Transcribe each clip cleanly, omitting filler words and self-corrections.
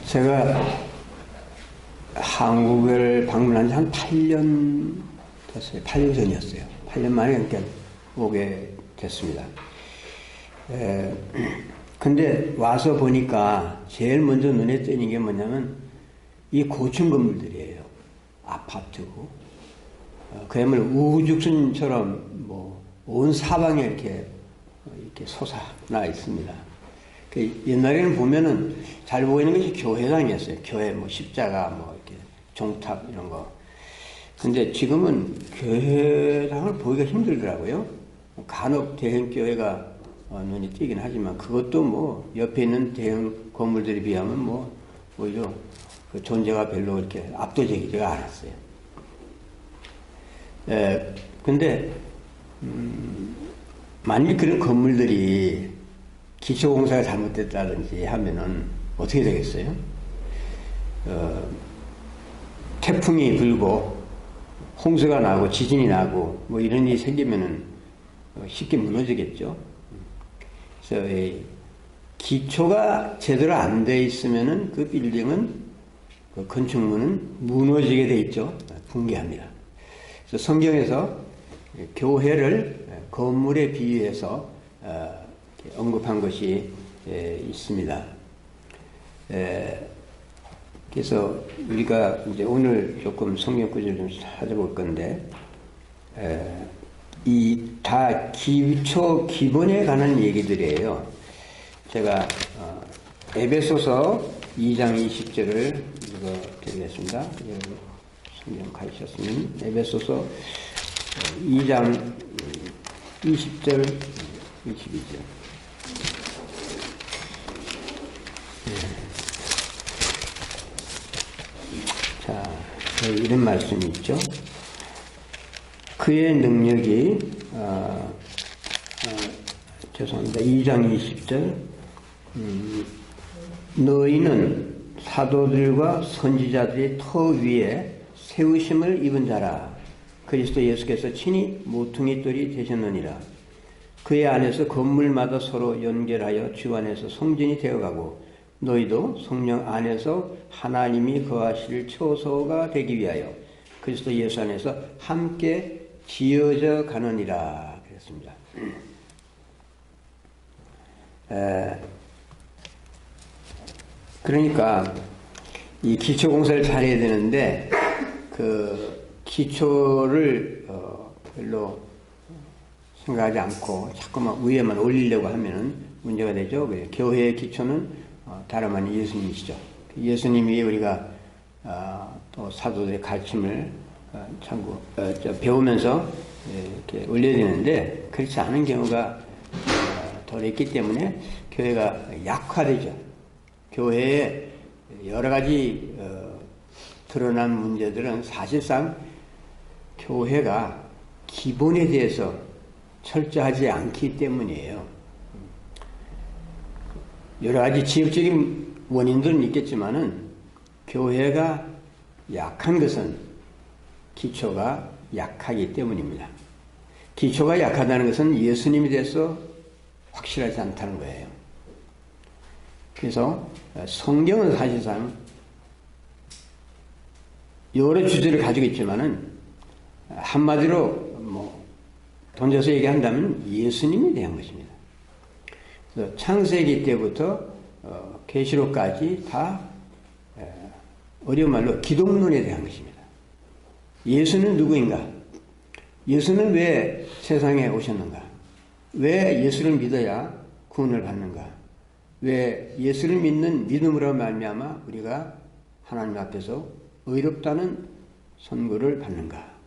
제가 한국을 방문한 지 한 8년 됐어요. 8년 전이었어요. 8년 만에 그러니까 오게 됐습니다. 근데 와서 보니까 제일 먼저 눈에 띄는 게 뭐냐면 이 고층 건물들이에요. 아파트고. 그야말로 우후죽순처럼 뭐 온 사방에 이렇게 솟아나 있습니다. 옛날에는 보면은 잘 보이는 것이 교회당이었어요. 교회 뭐 십자가 뭐 이렇게 종탑 이런 거. 근데 지금은 교회당을 보기가 힘들더라고요. 간혹 대형 교회가 눈이 띄긴 하지만 그것도 뭐 옆에 있는 대형 건물들에 비하면 뭐 오히려 그 존재가 별로 이렇게 압도적이지가 않았어요. 근데 만일 그런 건물들이 기초공사가 잘못됐다든지 하면은 어떻게 되겠어요? 태풍이 불고 홍수가 나고 지진이 나고 뭐 이런 일이 생기면은 쉽게 무너지겠죠. 그래서 이 기초가 제대로 안 돼 있으면은 그 빌딩은 그 건축물은 무너지게 돼 있죠. 붕괴합니다. 그래서 성경에서 교회를 건물에 비유해서 언급한 것이 있습니다. 그래서 우리가 이제 오늘 조금 성경 구절을 좀 찾아볼 건데, 이 다 기본에 관한 얘기들이에요. 제가 에베소서 2장 20절을 읽어드리겠습니다. 성경 가르쳤으면 에베소서 2장 20절 22절. 자, 이런 말씀이 있죠. 그의 능력이 죄송합니다. 2장 20절. 너희는 사도들과 선지자들의 터 위에 세우심을 입은 자라. 그리스도 예수께서 친히 모퉁이 돌이 되셨느니라. 그의 안에서 건물마다 서로 연결하여 주 안에서 성전이 되어가고 너희도 성령 안에서 하나님이 거하실 처소가 되기 위하여 그리스도 예수 안에서 함께 지어져 가느니라. 그랬습니다. 그러니까 이 기초공사를 잘해야 되는데 그 기초를 별로 생각하지 않고 자꾸만 위에만 올리려고 하면은 문제가 되죠. 교회의 기초는 다름 아닌 예수님이시죠. 예수님이 우리가 또 사도들의 가르침을 배우면서 이렇게 올려야 되는데 그렇지 않은 경우가 덜 있기 때문에 교회가 약화되죠. 교회에 여러 가지 드러난 문제들은 사실상 교회가 기본에 대해서 철저하지 않기 때문이에요. 여러 가지 지역적인 원인들은 있겠지만은 교회가 약한 것은 기초가 약하기 때문입니다. 기초가 약하다는 것은 예수님에 대해서 확실하지 않다는 거예요. 그래서 성경은 사실상 여러 주제를 가지고 있지만은 한마디로 뭐 던져서 얘기한다면 예수님에 대한 것입니다. 그래서 창세기 때부터 계시록까지 다 어려운 말로 기독론에 대한 것입니다. 예수는 누구인가? 예수는 왜 세상에 오셨는가? 왜 예수를 믿어야 구원을 받는가? 왜 예수를 믿는 믿음으로 말미암아 우리가 하나님 앞에서 의롭다는 선고를 받는가?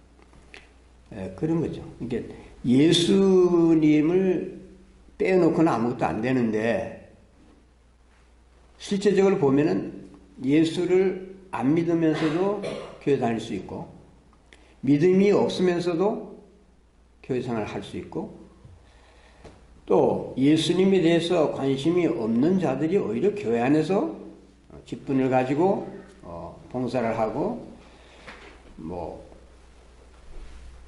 그런 거죠. 그러니까 예수님을 빼놓고는 아무것도 안 되는데 실제적으로 보면은 예수를 안 믿으면서도 교회 다닐 수 있고 믿음이 없으면서도 교회 생활을 할 수 있고 또 예수님에 대해서 관심이 없는 자들이 오히려 교회 안에서 직분을 가지고 봉사를 하고 뭐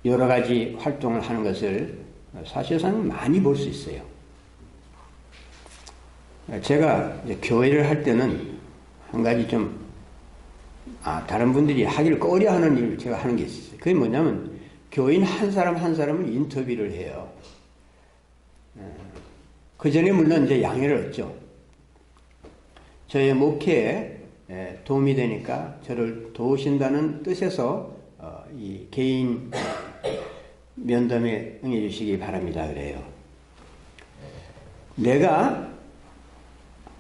여러 가지 활동을 하는 것을 사실상 많이 볼 수 있어요. 제가 이제 교회를 할 때는 한 가지 좀, 다른 분들이 하기를 꺼려하는 일을 제가 하는 게 있었어요. 그게 뭐냐면, 교인 한 사람 한 사람을 인터뷰를 해요. 그 전에 물론 이제 양해를 얻죠. 저의 목회에 도움이 되니까 저를 도우신다는 뜻에서 이 개인 면담에 응해 주시기 바랍니다. 그래요. 내가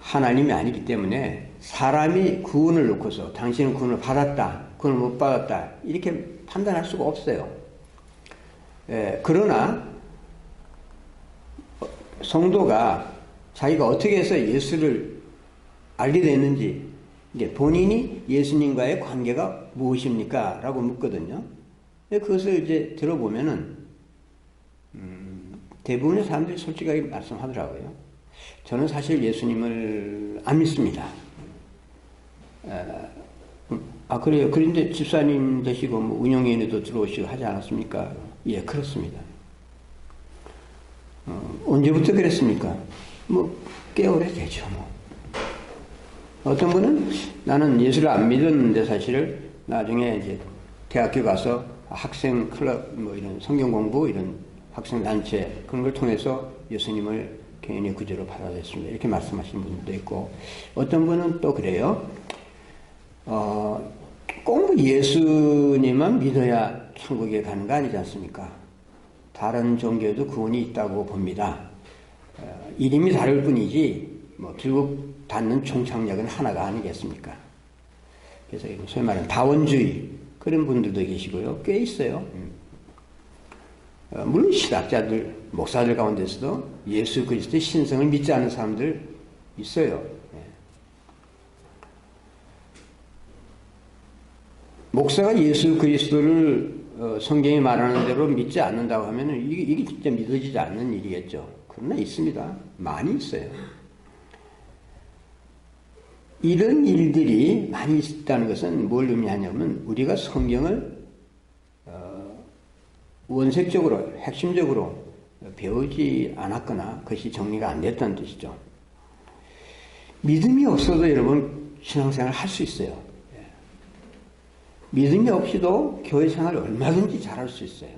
하나님이 아니기 때문에 사람이 구원을 놓고서 당신은 구원을 받았다, 구원을 못 받았다 이렇게 판단할 수가 없어요. 그러나 성도가 자기가 어떻게 해서 예수를 알게 됐는지, 이게 본인이 예수님과의 관계가 무엇입니까? 라고 묻거든요. 그것을 이제 들어보면은, 대부분의 사람들이 솔직하게 말씀하더라고요. 저는 사실 예수님을 안 믿습니다. 그래요. 그런데 집사님 되시고, 뭐 운영위원회도 들어오시고 하지 않았습니까? 예, 그렇습니다. 언제부터 그랬습니까? 꽤 오래되죠, 어떤 분은 나는 예수를 안 믿었는데 사실 나중에 이제 대학교 가서 학생 클럽 이런 성경 공부 이런 학생 단체 그런 걸 통해서 예수님을 개인의 구주로 받아들였습니다. 이렇게 말씀하시는 분도 있고, 어떤 분은 또 그래요. 꼭 예수님만 믿어야 천국에 가는 거 아니지 않습니까? 다른 종교에도 구원이 있다고 봅니다. 이름이 다를 뿐이지 결국 닿는 총착역은 하나가 아니겠습니까? 그래서 소위 말하는 다원주의 그런 분들도 계시고요. 꽤 있어요. 물론 신학자들, 목사들 가운데서도 예수 그리스도의 신성을 믿지 않는 사람들 있어요. 목사가 예수 그리스도를 성경이 말하는 대로 믿지 않는다고 하면 이게 진짜 믿어지지 않는 일이겠죠. 그러나 있습니다. 많이 있어요. 이런 일들이 많이 있다는 것은 뭘 의미하냐면 우리가 성경을 원색적으로 핵심적으로 배우지 않았거나 그것이 정리가 안 됐다는 뜻이죠. 믿음이 없어도 여러분 신앙생활 할 수 있어요. 믿음이 없이도 교회 생활 얼마든지 잘할 수 있어요.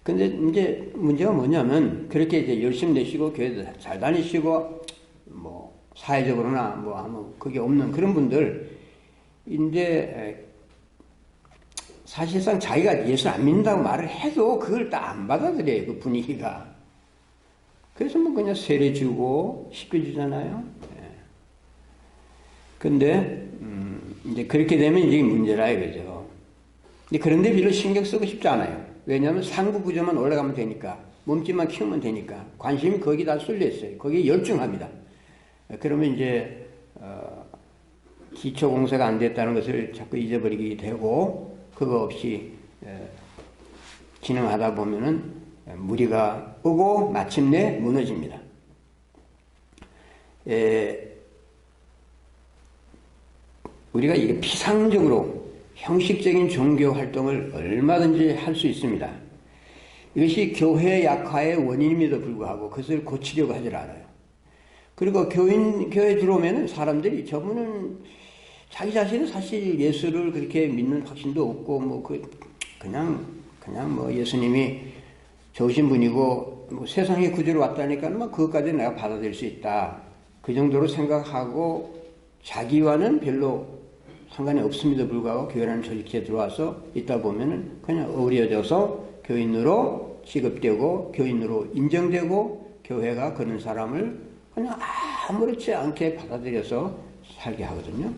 근데 이제 문제가 뭐냐면 그렇게 이제 열심히 내시고 교회도 잘 다니시고 사회적으로나 그게 없는 그런 분들인데 사실상 자기가 예수 안 믿는다고 말을 해도 그걸 다 안 받아들여요. 그 분위기가. 그래서 그냥 세례 주고 십교 주잖아요. 근데 이제 그렇게 되면 이제 문제라 이거죠. 그런데 별로 신경 쓰고 싶지 않아요. 왜냐하면 상부 구조만 올라가면 되니까, 몸집만 키우면 되니까 관심이 거기다 쏠려 있어요. 거기에 열중합니다. 그러면 이제 기초 공사가 안 됐다는 것을 자꾸 잊어버리게 되고, 그거 없이 진행하다 보면은 무리가 오고 마침내 무너집니다. 우리가 이게 피상적으로 형식적인 종교 활동을 얼마든지 할 수 있습니다. 이것이 교회 약화의 원인임에도 불구하고 그것을 고치려고 하질 않아요. 그리고 교회 들어오면 사람들이 저분은 자기 자신은 사실 예수를 그렇게 믿는 확신도 없고 그냥 예수님이 좋으신 분이고 세상의 구주로 왔다니까 그것까지 내가 받아들일 수 있다. 그 정도로 생각하고 자기와는 별로 상관이 없음에도 불구하고 교회라는 조직체에 들어와서 있다 보면은 그냥 어우러져서 교인으로 취급되고 교인으로 인정되고 교회가 그런 사람을 그냥 아무렇지 않게 받아들여서 살게 하거든요.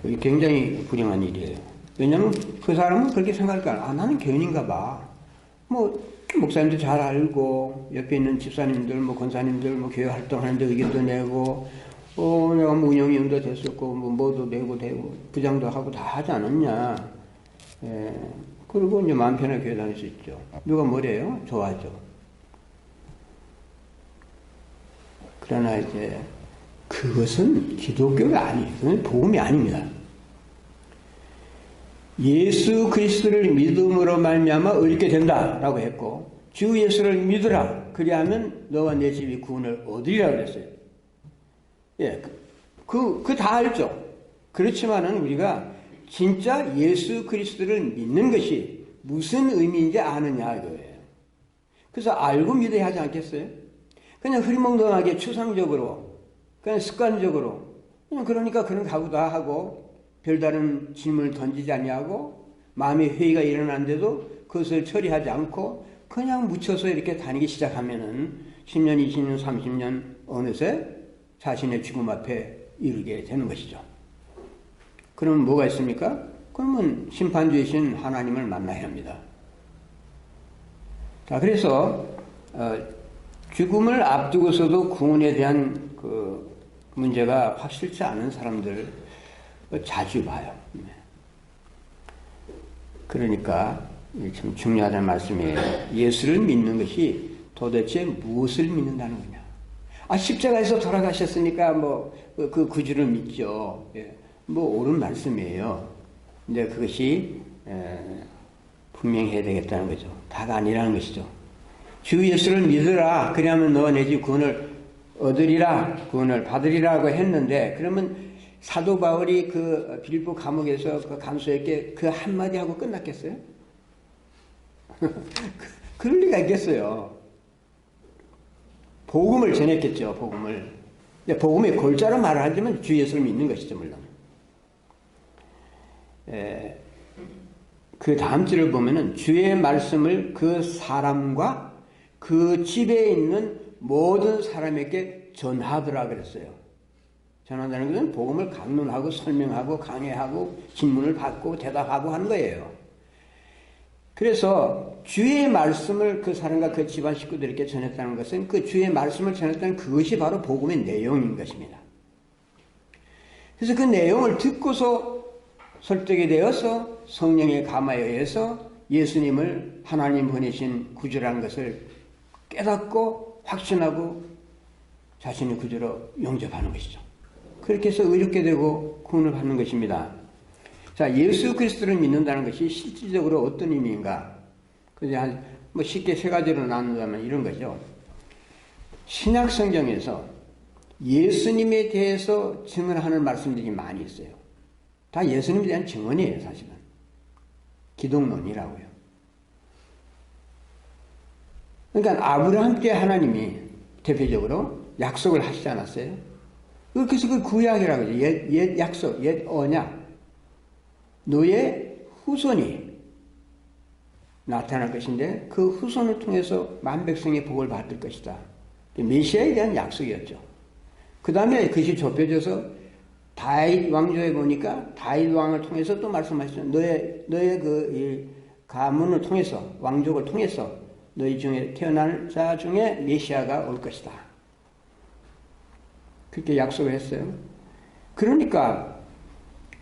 이게 굉장히 불행한 일이에요. 왜냐하면 그 사람은 그렇게 생각할까? 나는 교인인가 봐. 목사님도 잘 알고 옆에 있는 집사님들, 권사님들 교회 활동하는데 의견도 내고 내가 운영위원도 됐었고 뭐도 내고 되고 부장도 하고 다 하지 않았냐. 그리고 이제 마음 편하게 교회 다닐 수 있죠. 누가 뭐래요? 좋아하죠. 그러나 이제 그것은 기독교가 아니에요. 그건 복음이 아닙니다. 예수 그리스도를 믿음으로 말미암아 얻게 된다라고 했고, 주 예수를 믿으라. 그리하면 너와 내 집이 구원을 얻으리라 그랬어요. 예, 다 알죠. 그렇지만은 우리가 진짜 예수 그리스도를 믿는 것이 무슨 의미인지 아느냐 이거예요. 그래서 알고 믿어야 하지 않겠어요? 그냥 흐리멍덩하게 추상적으로, 그냥 습관적으로, 그냥 그러니까 그런 가구다 하고 별다른 질문을 던지지 아니하고 마음의 회의가 일어난데도 그것을 처리하지 않고 그냥 묻혀서 이렇게 다니기 시작하면은 10년, 20년, 30년 어느새 자신의 죽음 앞에 이르게 되는 것이죠. 그러면 뭐가 있습니까? 그러면 심판주이신 하나님을 만나야 합니다. 자, 그래서 죽음을 앞두고서도 구원에 대한 그 문제가 확실치 않은 사람들 자주 봐요. 그러니까 참 중요하다는 말씀이에요. 예수를 믿는 것이 도대체 무엇을 믿는다는 거냐? 십자가에서 돌아가셨으니까 그 구주를 믿죠. 예. 옳은 말씀이에요. 근데 그것이 분명히 해야 되겠다는 거죠. 다가 아니라는 것이죠. 주 예수를 믿으라. 그러면 너와 내 집 구원을 얻으리라. 구원을 받으리라고 했는데 그러면 사도 바울이 그 빌립보 감옥에서 그 간수에게 그 한마디 하고 끝났겠어요? 그럴 리가 있겠어요. 복음을 전했겠죠. 복음을. 근데 복음의 골자로 말을 하자면 주 예수를 믿는 것이죠. 물론. 그 다음 절을 보면은 주의 말씀을 그 사람과 그 집에 있는 모든 사람에게 전하더라 그랬어요. 전한다는 것은 복음을 강론하고 설명하고 강해하고 질문을 받고 대답하고 하는 거예요. 그래서 주의 말씀을 그 사람과 그 집안 식구들에게 전했다는 것은 그 주의 말씀을 전했다는 그것이 바로 복음의 내용인 것입니다. 그래서 그 내용을 듣고서 설득이 되어서 성령의 감화에 의해서 예수님을 하나님 보내신 구주라는 것을 깨닫고 확신하고 자신의 구주로 영접하는 것이죠. 그렇게 해서 의롭게 되고 구원을 받는 것입니다. 자, 예수 그리스도를 믿는다는 것이 실질적으로 어떤 의미인가? 그냥 쉽게 세 가지로 나눈다면 이런 거죠. 신약 성경에서 예수님에 대해서 증언하는 말씀들이 많이 있어요. 다 예수님에 대한 증언이에요, 사실은. 기독론이라고요. 그러니까 아브라함께 하나님이 대표적으로 약속을 하시지 않았어요? 그래서 그 구약이라고 하죠. 옛 약속, 옛 언약. 너의 후손이 나타날 것인데 그 후손을 통해서 만백성의 복을 받을 것이다. 메시아에 대한 약속이었죠. 그 다음에 그것이 좁혀져서 다윗 왕조에 보니까 다윗 왕을 통해서 또 말씀하시죠. 너의 그 가문을 통해서 왕족을 통해서 너희 중에 태어날 자 중에 메시아가 올 것이다. 그렇게 약속을 했어요. 그러니까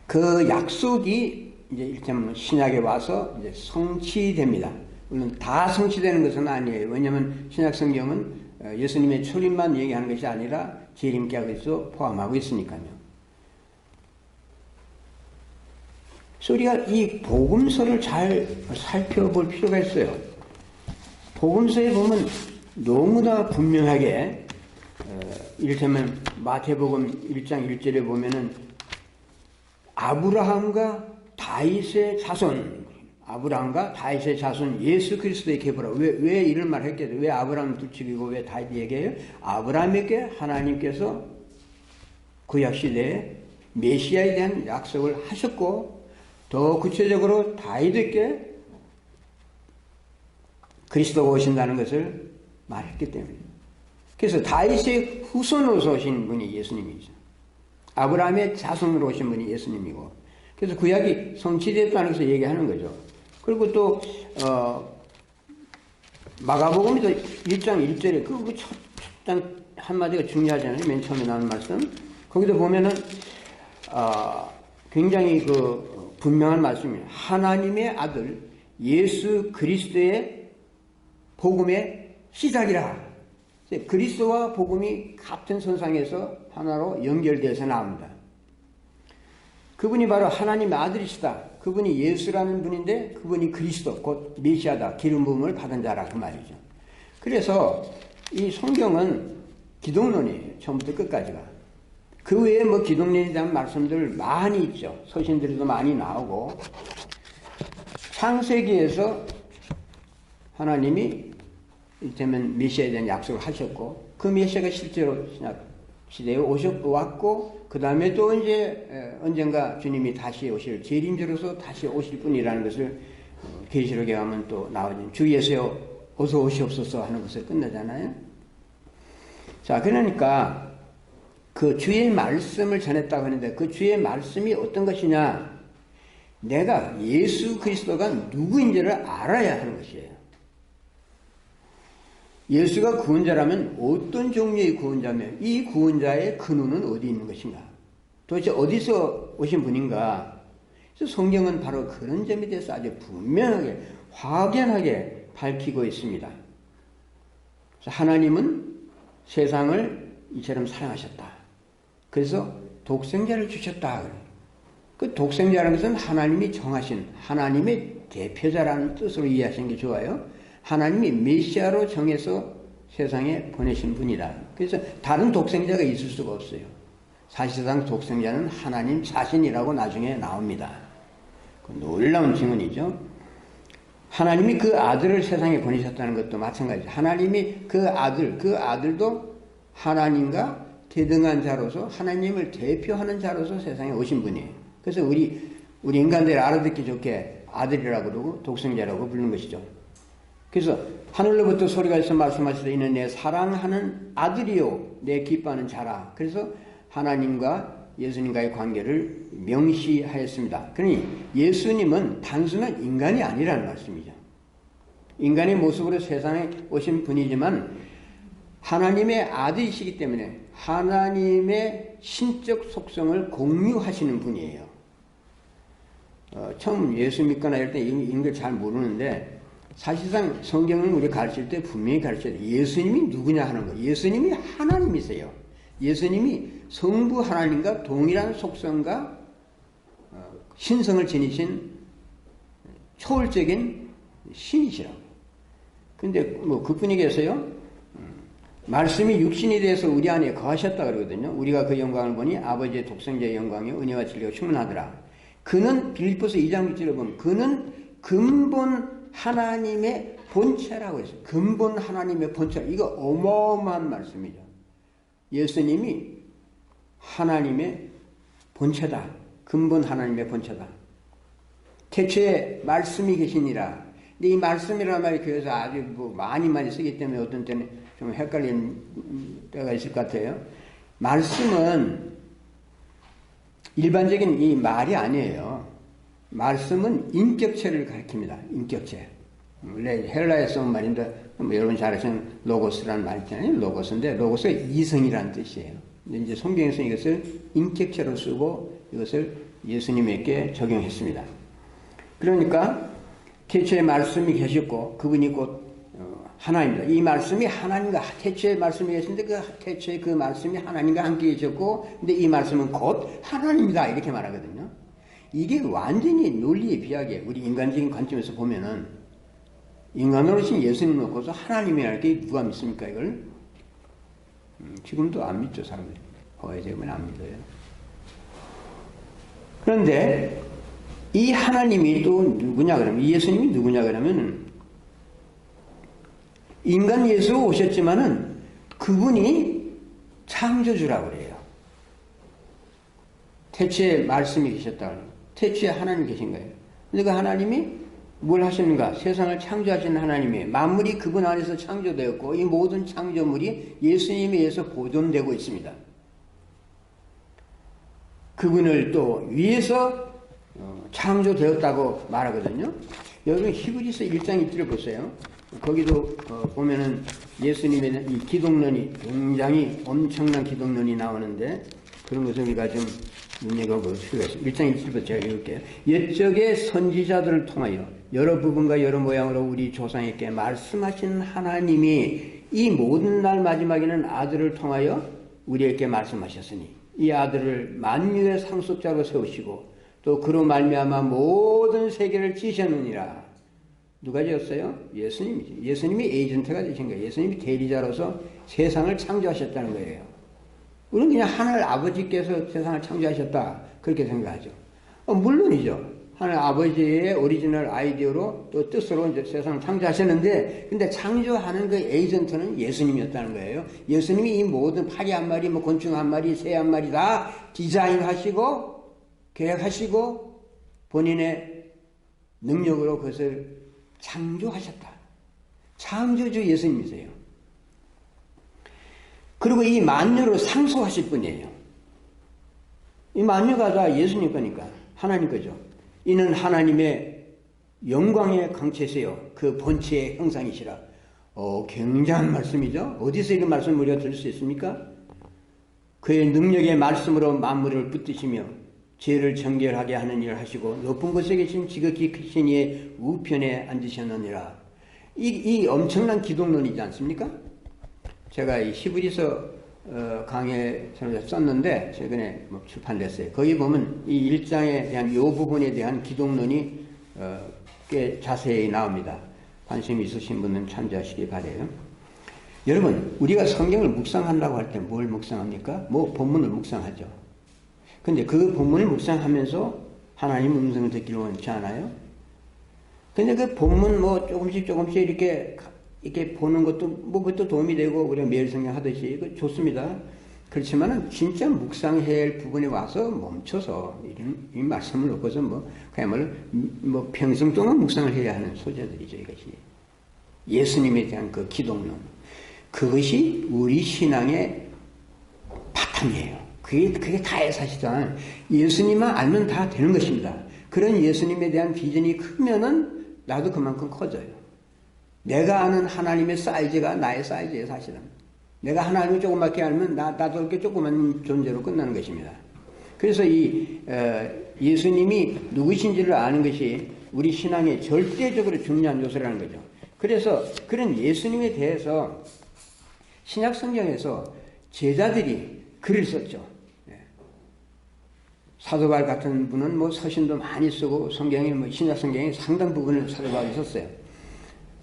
그 약속이 이제 일테면 신약에 와서 이제 성취됩니다. 물론 다 성취되는 것은 아니에요. 왜냐하면 신약 성경은 예수님의 출입만 얘기하는 것이 아니라 재림까지도 포함하고 있으니까요. 그래서 우리가 이 복음서를 잘 살펴볼 필요가 있어요. 복음서에 보면 너무나 분명하게 이를테면 마태복음 1장 1절에 보면은 아브라함과 다윗의 자손 예수 그리스도의 계보라. 왜 이런 말을 했겠어요? 왜 아브라함을 부추기고 왜 다윗 얘기해요? 아브라함에게 하나님께서 구약 시대에 메시아에 대한 약속을 하셨고 더 구체적으로 다윗에게 그리스도가 오신다는 것을 말했기 때문입니다. 그래서 다윗의 후손으로서 오신 분이 예수님이죠. 아브라함의 자손으로 오신 분이 예수님이고, 그래서 구약이 성취됐다는 것을 얘기하는 거죠. 그리고 또 마가복음에도 1장 1절에 그 첫 한마디가 중요하잖아요. 맨 처음에 나오는 말씀. 거기도 보면은 굉장히 그 분명한 말씀이에요. 하나님의 아들 예수 그리스도의 복음의 시작이라. 그리스도와 복음이 같은 선상에서 하나로 연결돼서 나옵니다. 그분이 바로 하나님의 아들이시다. 그분이 예수라는 분인데 그분이 그리스도 곧 메시아다. 기름 부음을 받은 자라 그 말이죠. 그래서 이 성경은 기독론이에요. 처음부터 끝까지가. 그 외에 뭐 기독론에 대한 말씀들 많이 있죠. 서신들도 많이 나오고, 창세기에서 하나님이 이를테면 메시아에 대한 약속을 하셨고, 그 메시아가 실제로 신약 시대에 왔고, 그 다음에 또 이제 언젠가 주님이 다시 오실, 재림주로서 다시 오실 분이라는 것을 계시록에 가면 또 나오죠. 주 예수여 어서 오시옵소서 하는 것을 끝나잖아요. 자, 그러니까 그 주의 말씀을 전했다고 하는데 그 주의 말씀이 어떤 것이냐? 내가 예수 그리스도가 누구인지를 알아야 하는 것이에요. 예수가 구원자라면 어떤 종류의 구원자며 이 구원자의 근원은 어디 있는 것인가? 도대체 어디서 오신 분인가? 그래서 성경은 바로 그런 점에 대해서 아주 분명하게 확연하게 밝히고 있습니다. 그래서 하나님은 세상을 이처럼 사랑하셨다. 그래서 독생자를 주셨다. 그 독생자라는 것은 하나님이 정하신 하나님의 대표자라는 뜻으로 이해하시는 게 좋아요. 하나님이 메시아로 정해서 세상에 보내신 분이다. 그래서 다른 독생자가 있을 수가 없어요. 사실상 독생자는 하나님 자신이라고 나중에 나옵니다. 그 놀라운 증언이죠. 하나님이 그 아들을 세상에 보내셨다는 것도 마찬가지죠. 하나님이 그 아들도 하나님과 대등한 자로서 하나님을 대표하는 자로서 세상에 오신 분이에요. 그래서 우리 인간들이 알아듣기 좋게 아들이라고 그러고 독생자라고 부르는 것이죠. 그래서 하늘로부터 소리가 있어 말씀하시되 이는 내 사랑하는 아들이요 내 기뻐하는 자라. 그래서 하나님과 예수님과의 관계를 명시하였습니다. 그러니 예수님은 단순한 인간이 아니라는 말씀이죠. 인간의 모습으로 세상에 오신 분이지만 하나님의 아들이시기 때문에 하나님의 신적 속성을 공유하시는 분이에요. 처음 예수 믿거나 이럴 때 이런 걸 잘 모르는데 사실상 성경은 우리 가르칠 때 분명히 가르쳐야 돼요. 예수님이 누구냐 하는 거예요. 예수님이 하나님이세요. 예수님이 성부 하나님과 동일한 속성과 신성을 지니신 초월적인 신이시라고. 근데 뭐 그뿐이 계세요. 말씀이 육신이 돼서 우리 안에 거하셨다 그러거든요. 우리가 그 영광을 보니 아버지의 독생자의 영광이 은혜와 진리가 충만하더라. 그는 빌립보서 2장 6절에 보면 그는 근본 하나님의 본체라고 했어요. 근본 하나님의 본체. 이거 어마어마한 말씀이죠. 예수님이 하나님의 본체다. 근본 하나님의 본체다. 태초에 말씀이 계시니라. 근데 이 말씀이라는 말이 교회에서 아주 많이 쓰기 때문에 어떤 때는 좀 헷갈리는 때가 있을 것 같아요. 말씀은 일반적인 이 말이 아니에요. 말씀은 인격체를 가리킵니다. 인격체. 원래 헬라에서 온 말인데 여러분 잘 아시는 로고스라는 말 있잖아요. 로고스인데 로고스가 이성이라는 뜻이에요. 근데 이제 성경에서 이것을 인격체로 쓰고 이것을 예수님에게 적용했습니다. 그러니까 태초에 말씀이 계셨고 그분이 곧 하나님입니다. 이 말씀이 하나님과 태초에 말씀이 계신데 그 태초에 그 말씀이 하나님과 함께 계셨고 근데 이 말씀은 곧 하나님이다 이렇게 말하거든요. 이게 완전히 논리에 비하게 우리 인간적인 관점에서 보면은 인간으로신 예수님 놓고서 하나님이랄 게 누가 믿습니까 이걸? 지금도 안 믿죠 사람들이. 허회적이면 안 믿어요. 그런데 이 하나님이 또 누구냐 그러면 이 예수님이 누구냐 그러면 인간 예수가 오셨지만은 그분이 창조주라고 그래요. 태초에 말씀이 계셨다고 그래요. 태초에 하나님 계신 거예요. 근데 그 하나님이 뭘 하시는가? 세상을 창조하시는 하나님이 만물이 그분 안에서 창조되었고 이 모든 창조물이 예수님에 의해서 보존되고 있습니다. 그분을 또 위에서 창조되었다고 말하거든요. 여러분 히브리서 1장 1절을 보세요. 거기도 보면은 예수님의 이 기독론이 굉장히 엄청난 기독론이 나오는데 그런 것을 우리가 좀 눈여겨볼 필요가 있습니다. 1장 1절부터 제가 읽을게요. 옛적의 선지자들을 통하여 여러 부분과 여러 모양으로 우리 조상에게 말씀하신 하나님이 이 모든 날 마지막에는 아들을 통하여 우리에게 말씀하셨으니 이 아들을 만유의 상속자로 세우시고 또 그로 말미암아 모든 세계를 지으셨느니라. 누가 지었어요? 예수님이지. 예수님이 에이전트가 되신 거예요. 예수님이 대리자로서 세상을 창조하셨다는 거예요. 우리는 그냥 하늘 아버지께서 세상을 창조하셨다 그렇게 생각하죠. 물론이죠. 하늘 아버지의 오리지널 아이디어로 또 뜻으로 이제 세상을 창조하셨는데, 근데 창조하는 그 에이전트는 예수님이었다는 거예요. 예수님이 이 모든 파리 한 마리, 뭐 곤충 한 마리, 새 한 마리 다 디자인하시고 계획하시고 본인의 능력으로 그것을 창조하셨다. 창조주 예수님이세요. 그리고 이 만유를 상속하실 분이에요. 이 만유가 다 예수님 거니까 하나님 거죠. 이는 하나님의 영광의 강체세요. 그 본체의 형상이시라. 굉장한 말씀이죠. 어디서 이런 말씀을 우리가 들을 수 있습니까? 그의 능력의 말씀으로 만물을 붙드시며 죄를 정결하게 하는 일을 하시고 높은 곳에 계신 지극히 크신 이의 우편에 앉으셨느니라. 이 엄청난 기독론이지 않습니까? 제가 이 히브리서 강의에 썼는데 최근에 출판됐어요. 거기 보면 이 1장에 대한 이 부분에 대한 기독론이 꽤 자세히 나옵니다. 관심 있으신 분은 참조하시기 바래요. 여러분, 우리가 성경을 묵상한다고 할 때 뭘 묵상합니까? 뭐 본문을 묵상하죠. 근데 그 본문을 묵상하면서 하나님 음성을 듣기를 원치 않아요? 근데 그 본문 뭐 조금씩 이렇게 보는 것도 뭐 그것도 도움이 되고 우리가 매일 성경 하듯이 그 좋습니다. 그렇지만은 진짜 묵상해야 할 부분에 와서 멈춰서 이 말씀을 놓고서 그야말로 평생 동안 묵상을 해야 하는 소재들이죠. 이것이 예수님에 대한 그 기독론, 그것이 우리 신앙의 바탕이에요. 그게 다의 사실상 예수님만 알면 다 되는 것입니다. 그런 예수님에 대한 비전이 크면은 나도 그만큼 커져요. 내가 아는 하나님의 사이즈가 나의 사이즈예요, 사실은. 내가 하나님을 조그맣게 알면 나도 이렇게 조그만 존재로 끝나는 것입니다. 그래서 예수님이 누구신지를 아는 것이 우리 신앙의 절대적으로 중요한 요소라는 거죠. 그래서 그런 예수님에 대해서 신약 성경에서 제자들이 글을 썼죠. 사도 바울 같은 분은 서신도 많이 쓰고 신약 성경의 상당 부분을 사도 바울이 썼어요.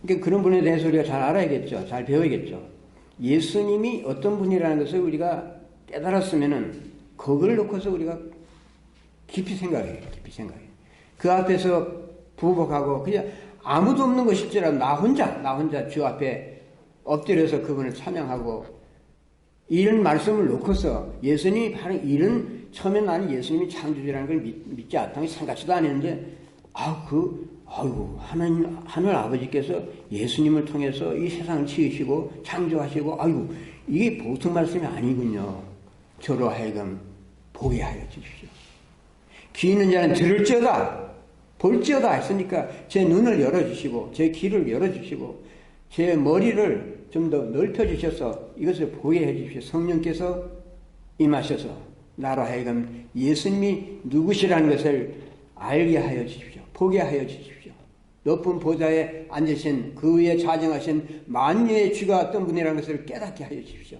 그러니까 그런 분에 대해서 우리가 잘 알아야겠죠. 잘 배워야겠죠. 예수님이 어떤 분이라는 것을 우리가 깨달았으면은 그걸 놓고서 우리가 깊이 생각해요. 그 앞에서 부복하고 그냥 아무도 없는 것일지라도 나 혼자 주 앞에 엎드려서 그분을 찬양하고 이런 말씀을 놓고서 예수님이 바로 처음에 나는 예수님이 창조주라는 걸 믿지 않다고 생각지도 않았는데 아이고, 하늘 아버지께서 예수님을 통해서 이 세상을 지으시고 창조하시고, 아이고, 이게 보통 말씀이 아니군요. 저로 하여금 보게 하여 주십시오. 귀 있는 자는 들을지어다, 볼지어다 했으니까 제 눈을 열어주시고, 제 귀를 열어주시고, 제 머리를 좀 더 넓혀주셔서 이것을 보게 해주십시오. 성령께서 임하셔서 나로 하여금 예수님이 누구시라는 것을 알게 하여 주십시오. 보게 하여 주십시오. 높은 보좌에 앉으신 그 위에 좌정하신 만유의 주가 어떤 분이라는 것을 깨닫게 하여 주십시오.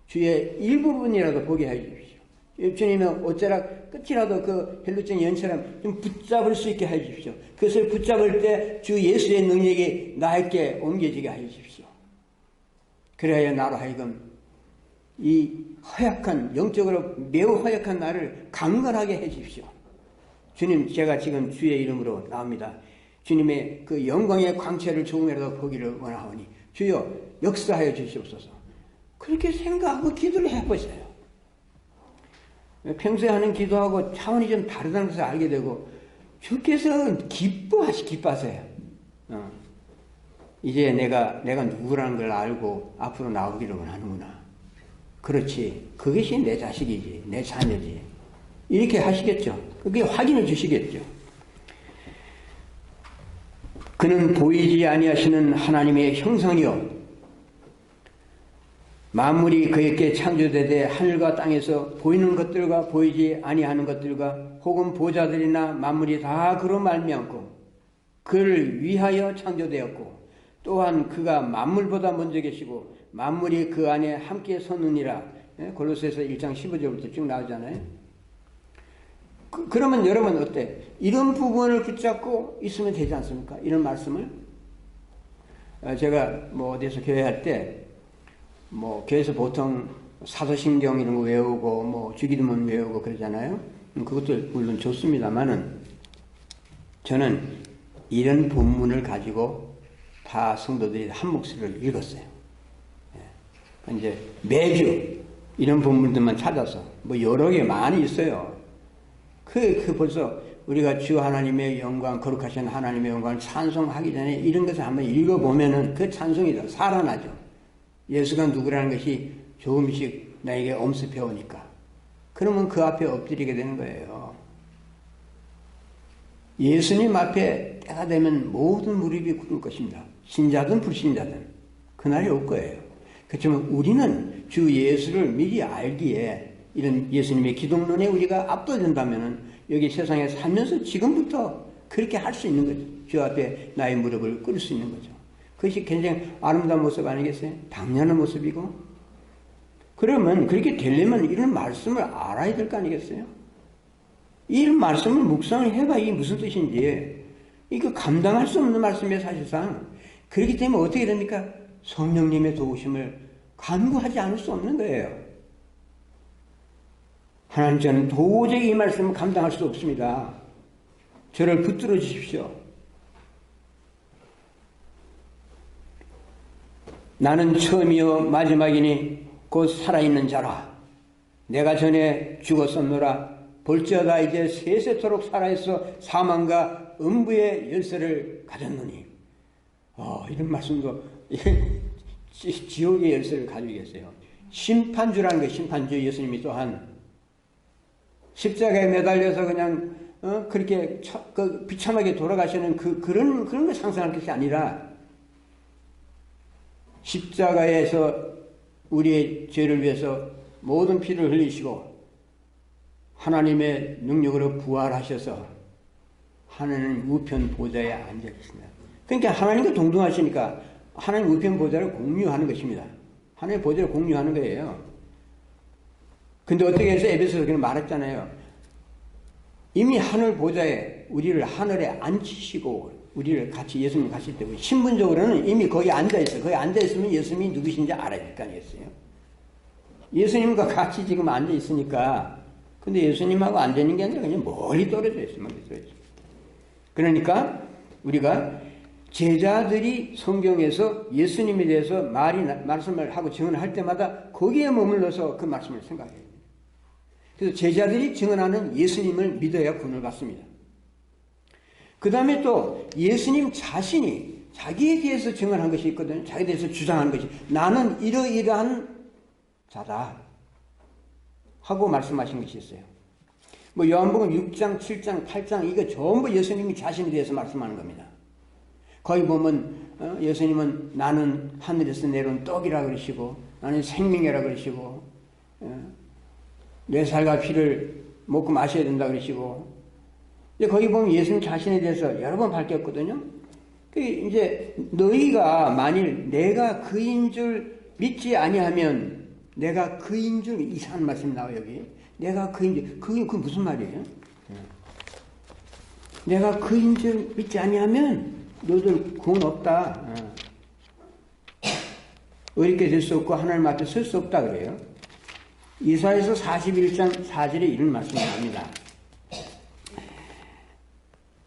주의 일부분이라도 보게 하여 주십시오. 주님은 어쩌락 끝이라도 그 헬루증 연처럼 좀 붙잡을 수 있게 하여 주십시오. 그것을 붙잡을 때 주 예수의 능력이 나에게 옮겨지게 하여 주십시오. 그래야 나로 하여금 이 영적으로 매우 허약한 나를 강건하게 해 주십시오. 주님, 제가 지금 주의 이름으로 나옵니다. 주님의 그 영광의 광채를 조금이라도 보기를 원하오니 주여 역사하여 주시옵소서. 그렇게 생각하고 기도를 해보세요. 평소에 하는 기도하고 차원이 좀 다르다는 것을 알게 되고 주께서 기뻐하세요. 이제 내가 누구라는 걸 알고 앞으로 나오기를 원하는구나. 그렇지. 그것이 내 자식이지, 내 자녀지. 이렇게 하시겠죠. 그게 확인해 주시겠죠. 그는 보이지 아니하시는 하나님의 형상이요 만물이 그에게 창조되되 하늘과 땅에서 보이는 것들과 보이지 아니하는 것들과 혹은 보좌들이나 만물이 다 그로 말미암고 그를 위하여 창조되었고 또한 그가 만물보다 먼저 계시고 만물이 그 안에 함께 서느니라. 골로새서 1장 15절부터 쭉 나오잖아요. 그러면 여러분 어때? 이런 부분을 붙잡고 있으면 되지 않습니까? 이런 말씀을 제가 어디서 교회할 때 교회에서 보통 사도신경 이런 거 외우고 뭐 주기도문 외우고 그러잖아요. 그것도 물론 좋습니다만은 저는 이런 본문을 가지고 다 성도들이 한 목소리를 읽었어요. 이제 매주 이런 본문들만 찾아서 뭐 여러 개 많이 있어요. 그 벌써 우리가 주 하나님의 영광, 거룩하신 하나님의 영광을 찬송하기 전에 이런 것을 한번 읽어보면은 그 찬송이 살아나죠. 예수가 누구라는 것이 조금씩 나에게 엄습해 오니까. 그러면 그 앞에 엎드리게 되는 거예요. 예수님 앞에 때가 되면 모든 무릎이 꿇을 것입니다. 신자든 불신자든. 그날이 올 거예요. 그렇지만 우리는 주 예수를 미리 알기에 이런 예수님의 기독론에 우리가 압도된다면은 여기 세상에 살면서 지금부터 그렇게 할 수 있는 거죠. 주 앞에 나의 무릎을 꿇을 수 있는 거죠. 그것이 굉장히 아름다운 모습 아니겠어요? 당연한 모습이고. 그러면 그렇게 되려면 이런 말씀을 알아야 될 거 아니겠어요? 이런 말씀을 묵상을 해봐 이게 무슨 뜻인지. 이거 감당할 수 없는 말씀이에요, 사실상. 그렇기 때문에 어떻게 됩니까? 성령님의 도우심을 간구하지 않을 수 없는 거예요. 하나님, 저는 도저히 이 말씀을 감당할 수 없습니다. 저를 붙들어 주십시오. 나는 처음이요 마지막이니 곧 살아있는 자라. 내가 전에 죽었었노라. 볼지어다 이제 세세토록 살아있어 사망과 음부의 열쇠를 가졌노니. 이런 말씀도 지옥의 열쇠를 가지고 계세요. 심판주라는 게 심판주. 예수님이 또한 십자가에 매달려서 그냥 그렇게 비참하게 돌아가시는 그런 걸 상상할 것이 아니라 십자가에서 우리의 죄를 위해서 모든 피를 흘리시고 하나님의 능력으로 부활하셔서 하나님 우편 보좌에 앉아 계십니다. 그러니까 하나님과 동등하시니까 하나님 우편 보좌를 공유하는 것입니다. 하나님의 보좌를 공유하는 거예요. 근데 어떻게 해서 에베소서 그렇게 말했잖아요. 이미 하늘 보좌에 우리를 하늘에 앉히시고 우리를 같이 예수님 가실 때 신분적으로는 이미 거기 앉아있어요. 거기 앉아있으면 예수님이 누구신지 알아야 될 거 아니겠어요. 예수님과 같이 지금 앉아있으니까 근데 예수님하고 앉아있는 게 아니라 그냥 멀리 떨어져 있어요. 멀리 떨어져 있어요. 그러니까 우리가 제자들이 성경에서 예수님에 대해서 말씀을 하고 증언을 할 때마다 거기에 머물러서 그 말씀을 생각해요. 그래서 제자들이 증언하는 예수님을 믿어야 구원을 받습니다. 그 다음에 또 예수님 자신이 자기에 대해서 증언한 것이 있거든요. 자기에 대해서 주장한 것이 나는 이러이러한 자다 하고 말씀하신 것이 있어요. 뭐 요한복음 6장, 7장, 8장 이거 전부 예수님이 자신에 대해서 말씀하는 겁니다. 거기 보면 예수님은 나는 하늘에서 내려온 떡이라 그러시고 나는 생명이라 그러시고 내 살과 피를 먹고 마셔야 된다 그러시고 거기 보면 예수님 자신에 대해서 여러 번 밝혔거든요. 이제 너희가 만일 내가 그인 줄 믿지 아니하면 내가 그인 줄 이상한 말씀이 나와요 여기. 내가 그인 줄 그게 무슨 말이에요? 내가 그인 줄 믿지 아니하면 너들 구원 없다. 어렵게 될 수 없고 하나님 앞에 설 수 없다 그래요. 이사야서 41장 4절에 이런 말씀이 나옵니다.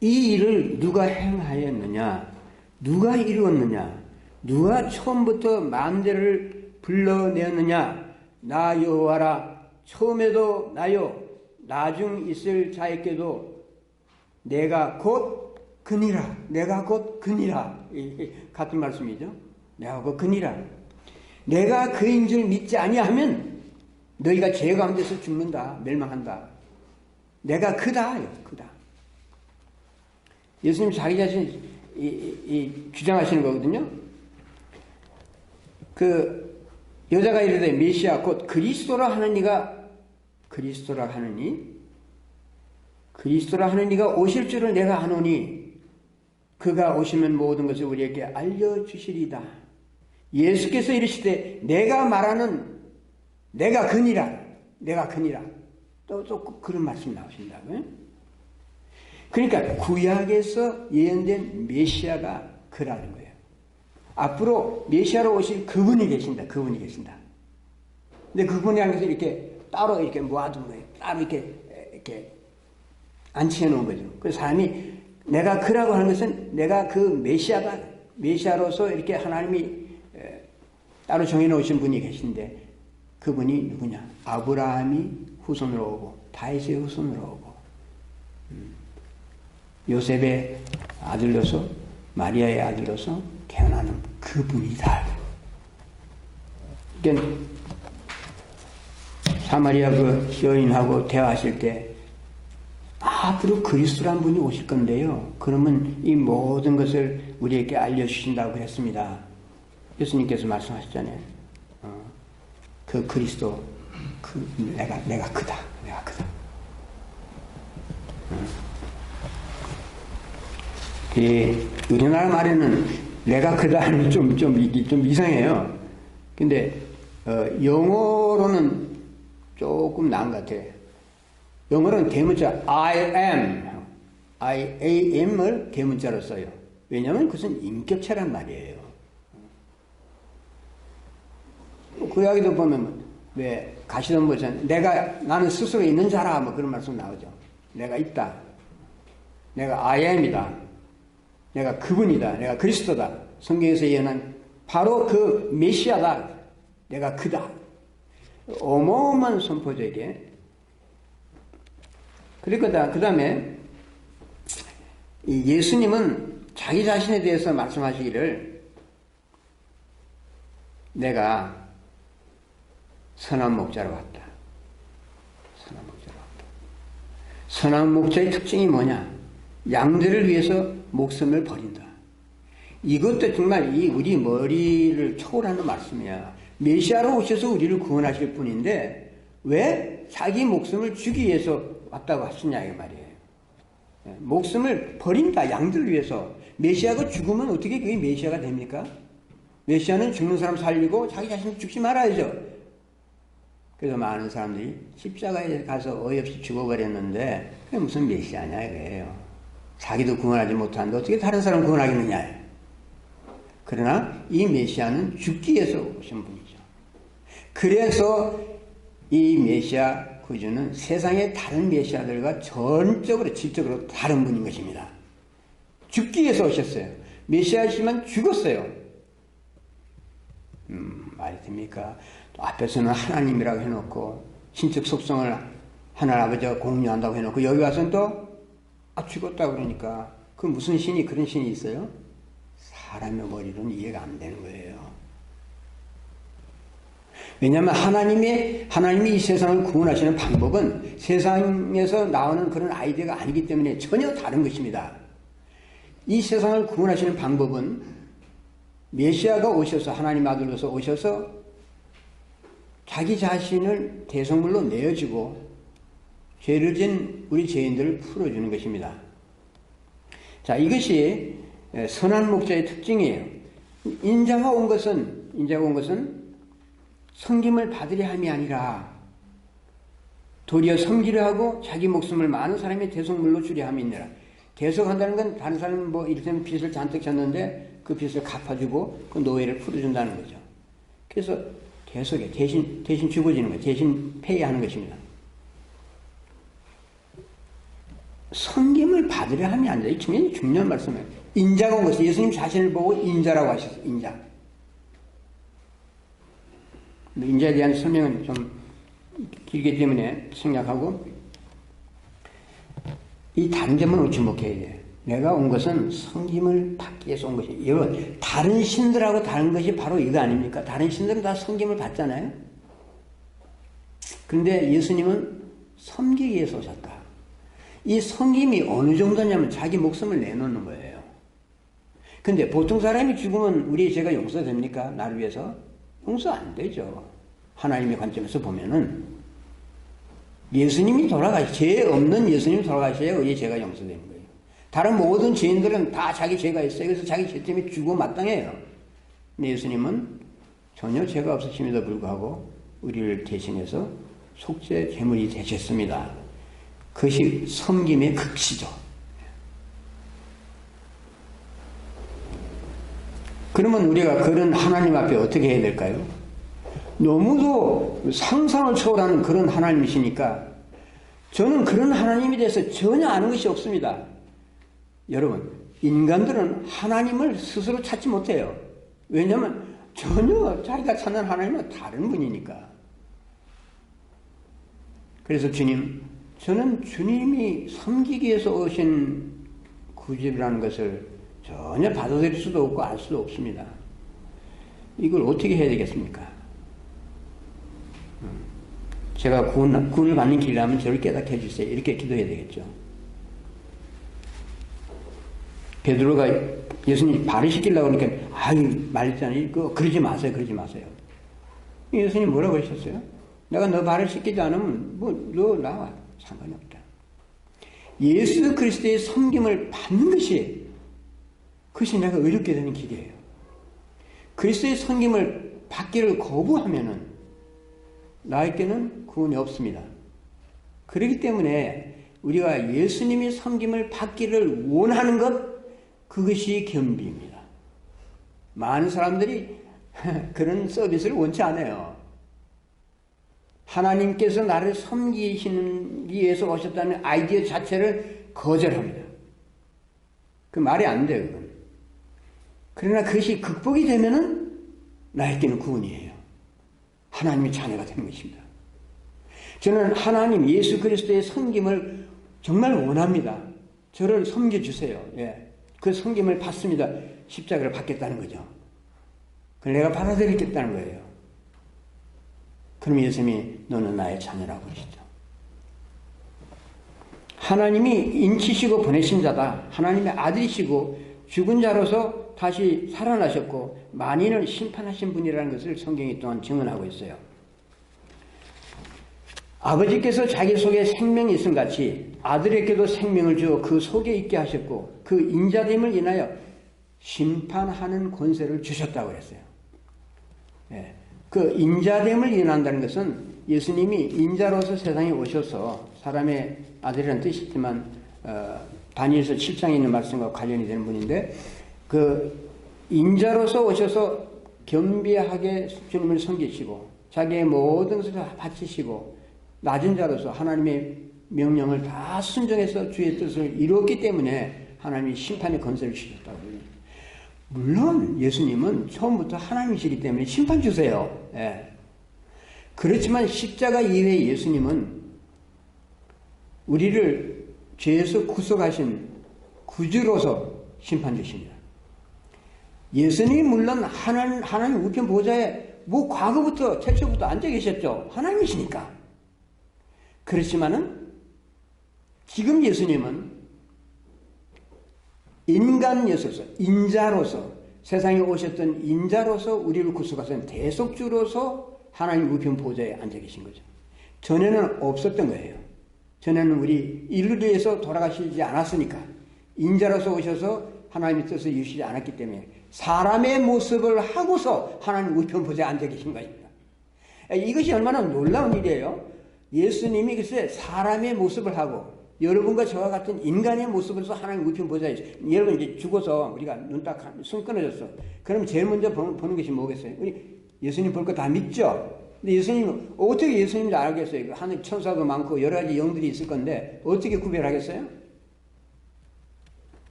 이 일을 누가 행하였느냐? 누가 이루었느냐? 누가 처음부터 마음대로를 불러내었느냐? 나 여호와라. 처음에도 나요. 나중 있을 자에게도 내가 곧 그니라. 내가 곧 그니라. 같은 말씀이죠. 내가 곧 그니라. 내가 그인 줄 믿지 아니하면 너희가 죄 가운데서 죽는다. 멸망한다. 내가 그다. 그다. 예수님 자기 자신 주장하시는 거거든요. 그 여자가 이르되 메시아 곧 그리스도라 하는 이가 그리스도라 하는 이가 오실 줄을 내가 아노니 그가 오시면 모든 것을 우리에게 알려주시리다. 예수께서 이르시되 내가 말하는 내가 그니라. 또 그런 말씀이 나오신다고요. 그러니까 구약에서 예언된 메시아가 그라는 거예요. 앞으로 메시아로 오실 그분이 계신다. 근데 그분이 하면서 이렇게 따로 이렇게 모아둔 거예요. 따로 이렇게 안치해 놓은 거죠. 그 사람이 내가 그라고 하는 것은 내가 그 메시아로서 이렇게 하나님이 따로 정해놓으신 분이 계신데 그분이 누구냐? 아브라함이 후손으로 오고 다윗의 후손으로 오고 요셉의 아들로서 마리아의 아들로서 태어나는 그분이다. 그러니까 사마리아 그 여인하고 대화하실 때 앞으로 그리스도란 분이 오실 건데요. 그러면 이 모든 것을 우리에게 알려주신다고 그랬습니다. 예수님께서 말씀하셨잖아요. 그 그리스도, 내가 크다. 내가 크다. 우리나라 말에는 내가 크다 하는 좀 이상해요. 근데, 영어로는 조금 나은 것 같아요. 영어로는 대문자 I am을 대문자로 써요. 왜냐하면 그것은 인격체란 말이에요. 그 이야기도 보면 왜 가시던 분은 나는 스스로 있는 자라 뭐 그런 말씀 나오죠. 내가 있다. 내가 I am이다. 내가 그분이다. 내가 그리스도다. 성경에서 예언한 바로 그 메시아다. 내가 그다. 어마어마한 선포적이에요. 그리고 그 다음에 예수님은 자기 자신에 대해서 말씀하시기를 내가 선한 목자로 왔다. 선한 목자로 왔다. 선한 목자의 특징이 뭐냐? 양들을 위해서 목숨을 버린다. 이것도 정말 우리 머리를 초월하는 말씀이야. 메시아로 오셔서 우리를 구원하실 분인데 왜 자기 목숨을 주기 위해서 왔다고 하시냐 이 말이에요. 목숨을 버린다. 양들을 위해서. 메시아가 죽으면 어떻게 그게 메시아가 됩니까? 메시아는 죽는 사람 살리고 자기 자신 죽지 말아야죠. 그래서 많은 사람들이 십자가에 가서 어이없이 죽어버렸는데 그게 무슨 메시아냐 이거예요. 자기도 구원하지 못하는데 어떻게 다른 사람 구원하겠느냐. 그러나 이 메시아는 죽기 위해서 오신 분이죠. 그래서 이 메시아 구주는 세상의 다른 메시아들과 전적으로 질적으로 다른 분인 것입니다. 죽기 위해서 오셨어요. 메시아이지만 죽었어요. 말이 됩니까? 또 앞에서는 하나님이라고 해놓고 신적 속성을 하나님 아버지가 공유한다고 해놓고 여기 와서는 또 죽었다고 그러니까 그 무슨 신이 그런 신이 있어요? 사람의 머리로는 이해가 안 되는 거예요. 왜냐하면 하나님이 이 세상을 구원하시는 방법은 세상에서 나오는 그런 아이디어가 아니기 때문에 전혀 다른 것입니다. 이 세상을 구원하시는 방법은 메시아가 오셔서 하나님 아들로서 오셔서 자기 자신을 대성물로 내어주고 죄를 진 우리 죄인들을 풀어주는 것입니다. 자, 이것이 선한 목자의 특징이에요. 인자가 온 것은 섬김을 받으려 함이 아니라 도리어 섬기려 하고 자기 목숨을 많은 사람의 대속물로 주려 함이니라. 대속한다는 건 다른 사람 이를테면 빚을 잔뜩 졌는데 그 빚을 갚아주고 그 노예를 풀어준다는 거죠. 그래서 대속에 대신 죽어지는 거예요. 대신 폐해하는 것입니다. 섬김을 받으려 함이 아니라 이 굉장히 중요한 말씀이에요. 인자가 온 것은 예수님 자신을 보고 인자라고 하셨어요. 인자. 인자에 대한 설명은 좀 길기 때문에 생략하고 이 다른 점은 주목해야 돼요. 내가 온 것은 섬김을 받기 위해서 온 것이에요. 여러분, 다른 신들하고 다른 것이 바로 이거 아닙니까? 다른 신들은 다 섬김을 받잖아요. 그런데 예수님은 섬기기 위해서 오셨다. 이 섬김이 어느 정도냐면 자기 목숨을 내놓는 거예요. 근데 보통 사람이 죽으면 우리의 죄가 용서됩니까? 나를 위해서? 용서 안 되죠. 하나님의 관점에서 보면은 예수님이 죄 없는 예수님이 돌아가셔야 우리의 죄가 용서되는 거예요. 다른 모든 죄인들은 다 자기 죄가 있어요. 그래서 자기 죄 때문에 죽어 마땅해요. 근데 예수님은 전혀 죄가 없으심에도 불구하고 우리를 대신해서 속죄 제물이 되셨습니다. 그것이 섬김의 극치죠. 그러면 우리가 그런 하나님 앞에 어떻게 해야 될까요? 너무도 상상을 초월하는 그런 하나님이시니까 저는 그런 하나님에 대해서 전혀 아는 것이 없습니다. 여러분, 인간들은 하나님을 스스로 찾지 못해요. 왜냐하면 전혀 자기가 찾는 하나님은 다른 분이니까. 그래서 주님, 저는 주님이 섬기기 위해서 오신 구집이라는 것을 전혀 받아들일 수도 없고 알 수도 없습니다. 이걸 어떻게 해야 되겠습니까? 제가 구원을 받는 길이라면 저를 깨닫게 해주세요. 이렇게 기도해야 되겠죠. 베드로가 예수님 발을 씻기려고 그러니까 말했잖아요. 그러지 마세요. 그러지 마세요. 예수님 뭐라고 그러셨어요? 내가 너 발을 씻기지 않으면 너 나와 상관이 없다. 예수 그리스도의 섬김을 받는 그것이 내가 의롭게 되는 길이에요. 그리스도의 섬김을 받기를 거부하면은 나에게는 구원이 없습니다. 그렇기 때문에 우리가 예수님의 섬김을 받기를 원하는 그것이 겸비입니다. 많은 사람들이 그런 서비스를 원치 않아요. 하나님께서 나를 섬기시기 위해서 오셨다는 아이디어 자체를 거절합니다. 그 말이 안 돼요, 그건. 그러나 그것이 극복이 되면은 나에게는 구원이에요. 하나님의 자녀가 되는 것입니다. 저는 하나님 예수 그리스도의 섬김을 정말 원합니다. 저를 섬겨주세요. 예. 그 섬김을 받습니다. 십자가를 받겠다는 거죠. 그걸 내가 받아들이겠다는 거예요. 그럼 예수님이 너는 나의 자녀라고 그러시죠. 하나님이 인치시고 보내신 자다. 하나님의 아들이시고 죽은 자로서 다시 살아나셨고 만인을 심판하신 분이라는 것을 성경이 또한 증언하고 있어요. 아버지께서 자기 속에 생명이 있음 같이 아들에게도 생명을 주어 그 속에 있게 하셨고 그 인자됨을 인하여 심판하는 권세를 주셨다고 그랬어요. 예. 그 인자됨을 인한다는 것은 예수님이 인자로서 세상에 오셔서 사람의 아들이라는 뜻이지만 다니엘서 7장에 있는 말씀과 관련이 되는 분인데 그 인자로서 오셔서 겸비하게 주님을 섬기시고 자기의 모든 것을 다 바치시고 낮은 자로서 하나님의 명령을 다 순종해서 주의 뜻을 이루었기 때문에 하나님이 심판의 권세를 주셨다고 그래요. 물론 예수님은 처음부터 하나님이시기 때문에 심판 주세요. 예. 그렇지만 십자가 이후에 예수님은 우리를 죄에서 구속하신 구주로서 심판 주십니다. 예수님이 물론 하나님 우편 보좌에 과거부터 최초부터 앉아 계셨죠. 하나님이시니까. 그렇지만은 지금 예수님은 인간이어서 인자로서 세상에 오셨던 인자로서 우리를 구속하신 대속주로서 하나님 우편 보좌에 앉아 계신 거죠. 전에는 없었던 거예요. 전에는 우리 인류를 위해서 돌아가시지 않았으니까 인자로서 오셔서 하나님의 뜻을 이루시지 않았기 때문에 사람의 모습을 하고서 하나님 우편 보좌에 앉아 계신 것입니다. 이것이 얼마나 놀라운 일이에요. 예수님이 글쎄 사람의 모습을 하고 여러분과 저와 같은 인간의 모습으로서 하나님 우편 보좌에 있어요. 여러분 이제 죽어서 우리가 숨 끊어졌어. 그럼 제일 먼저 보는 것이 뭐겠어요? 우리 예수님 볼 거 다 믿죠? 근데 예수님 어떻게 예수님인지 알겠어요? 하늘 천사도 많고 여러 가지 영들이 있을 건데 어떻게 구별하겠어요?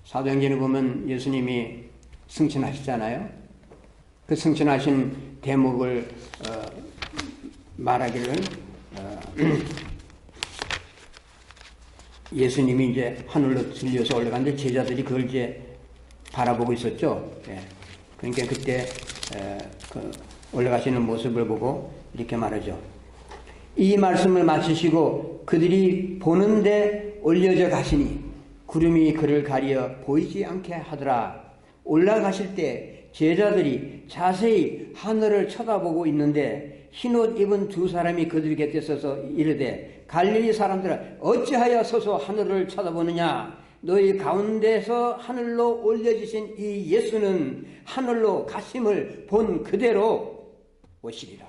사도행전에 보면 예수님이 승천하시잖아요. 그 승천하신 대목을 말하기를 예수님이 이제 하늘로 들려서 올라갔는데 제자들이 그걸 이제 바라보고 있었죠. 예. 그러니까 그때 올라가시는 모습을 보고 이렇게 말하죠. 이 말씀을 마치시고 그들이 보는데 올려져 가시니 구름이 그를 가리어 보이지 않게 하더라. 올라가실 때 제자들이 자세히 하늘을 쳐다보고 있는데 흰옷 입은 두 사람이 그들 곁에 서서 이르되 갈릴리 사람들아 어찌하여 서서 하늘을 쳐다보느냐. 너희 가운데서 하늘로 올려지신 이 예수는 하늘로 가심을 본 그대로 오시리라.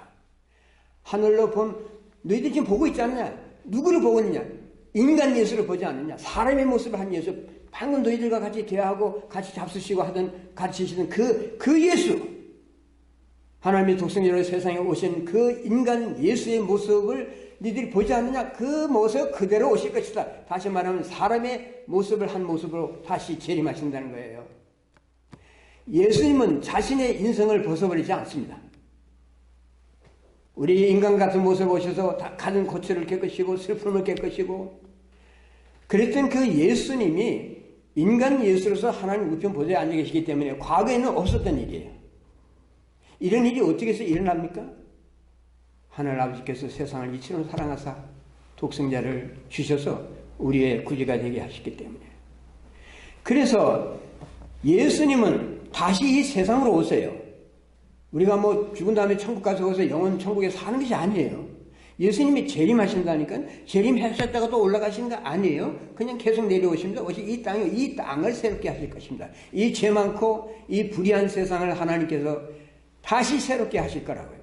하늘로 본 너희들 지금 보고 있지 않느냐. 누구를 보고 있느냐. 인간 예수를 보지 않느냐. 사람의 모습을 한 예수. 방금 너희들과 같이 대화하고 같이 잡수시고 하던 가르치시던 그 예수. 하나님의 독생자로 세상에 오신 그 인간 예수의 모습을 니들이 보지 않느냐? 그 모습 그대로 오실 것이다. 다시 말하면 사람의 모습을 한 모습으로 다시 재림하신다는 거예요. 예수님은 자신의 인성을 벗어버리지 않습니다. 우리 인간 같은 모습을 오셔서 다 가진 고초를 겪으시고 슬픔을 겪으시고 그랬던 그 예수님이 인간 예수로서 하나님 우편 보좌에 앉아 계시기 때문에 과거에는 없었던 일이에요. 이런 일이 어떻게 해서 일어납니까? 하늘 아버지께서 세상을 이처럼 사랑하사 독생자를 주셔서 우리의 구주가 되게 하셨기 때문에. 그래서 예수님은 다시 이 세상으로 오세요. 우리가 뭐 죽은 다음에 천국 가서 거기서 영원 천국에 사는 것이 아니에요. 예수님이 재림하신다니까 재림하셨다가 또 올라가시는 거 아니에요. 그냥 계속 내려오십니다. 이 땅을 새롭게 하실 것입니다. 이 죄 많고 이 불의한 세상을 하나님께서 다시 새롭게 하실 거라고요.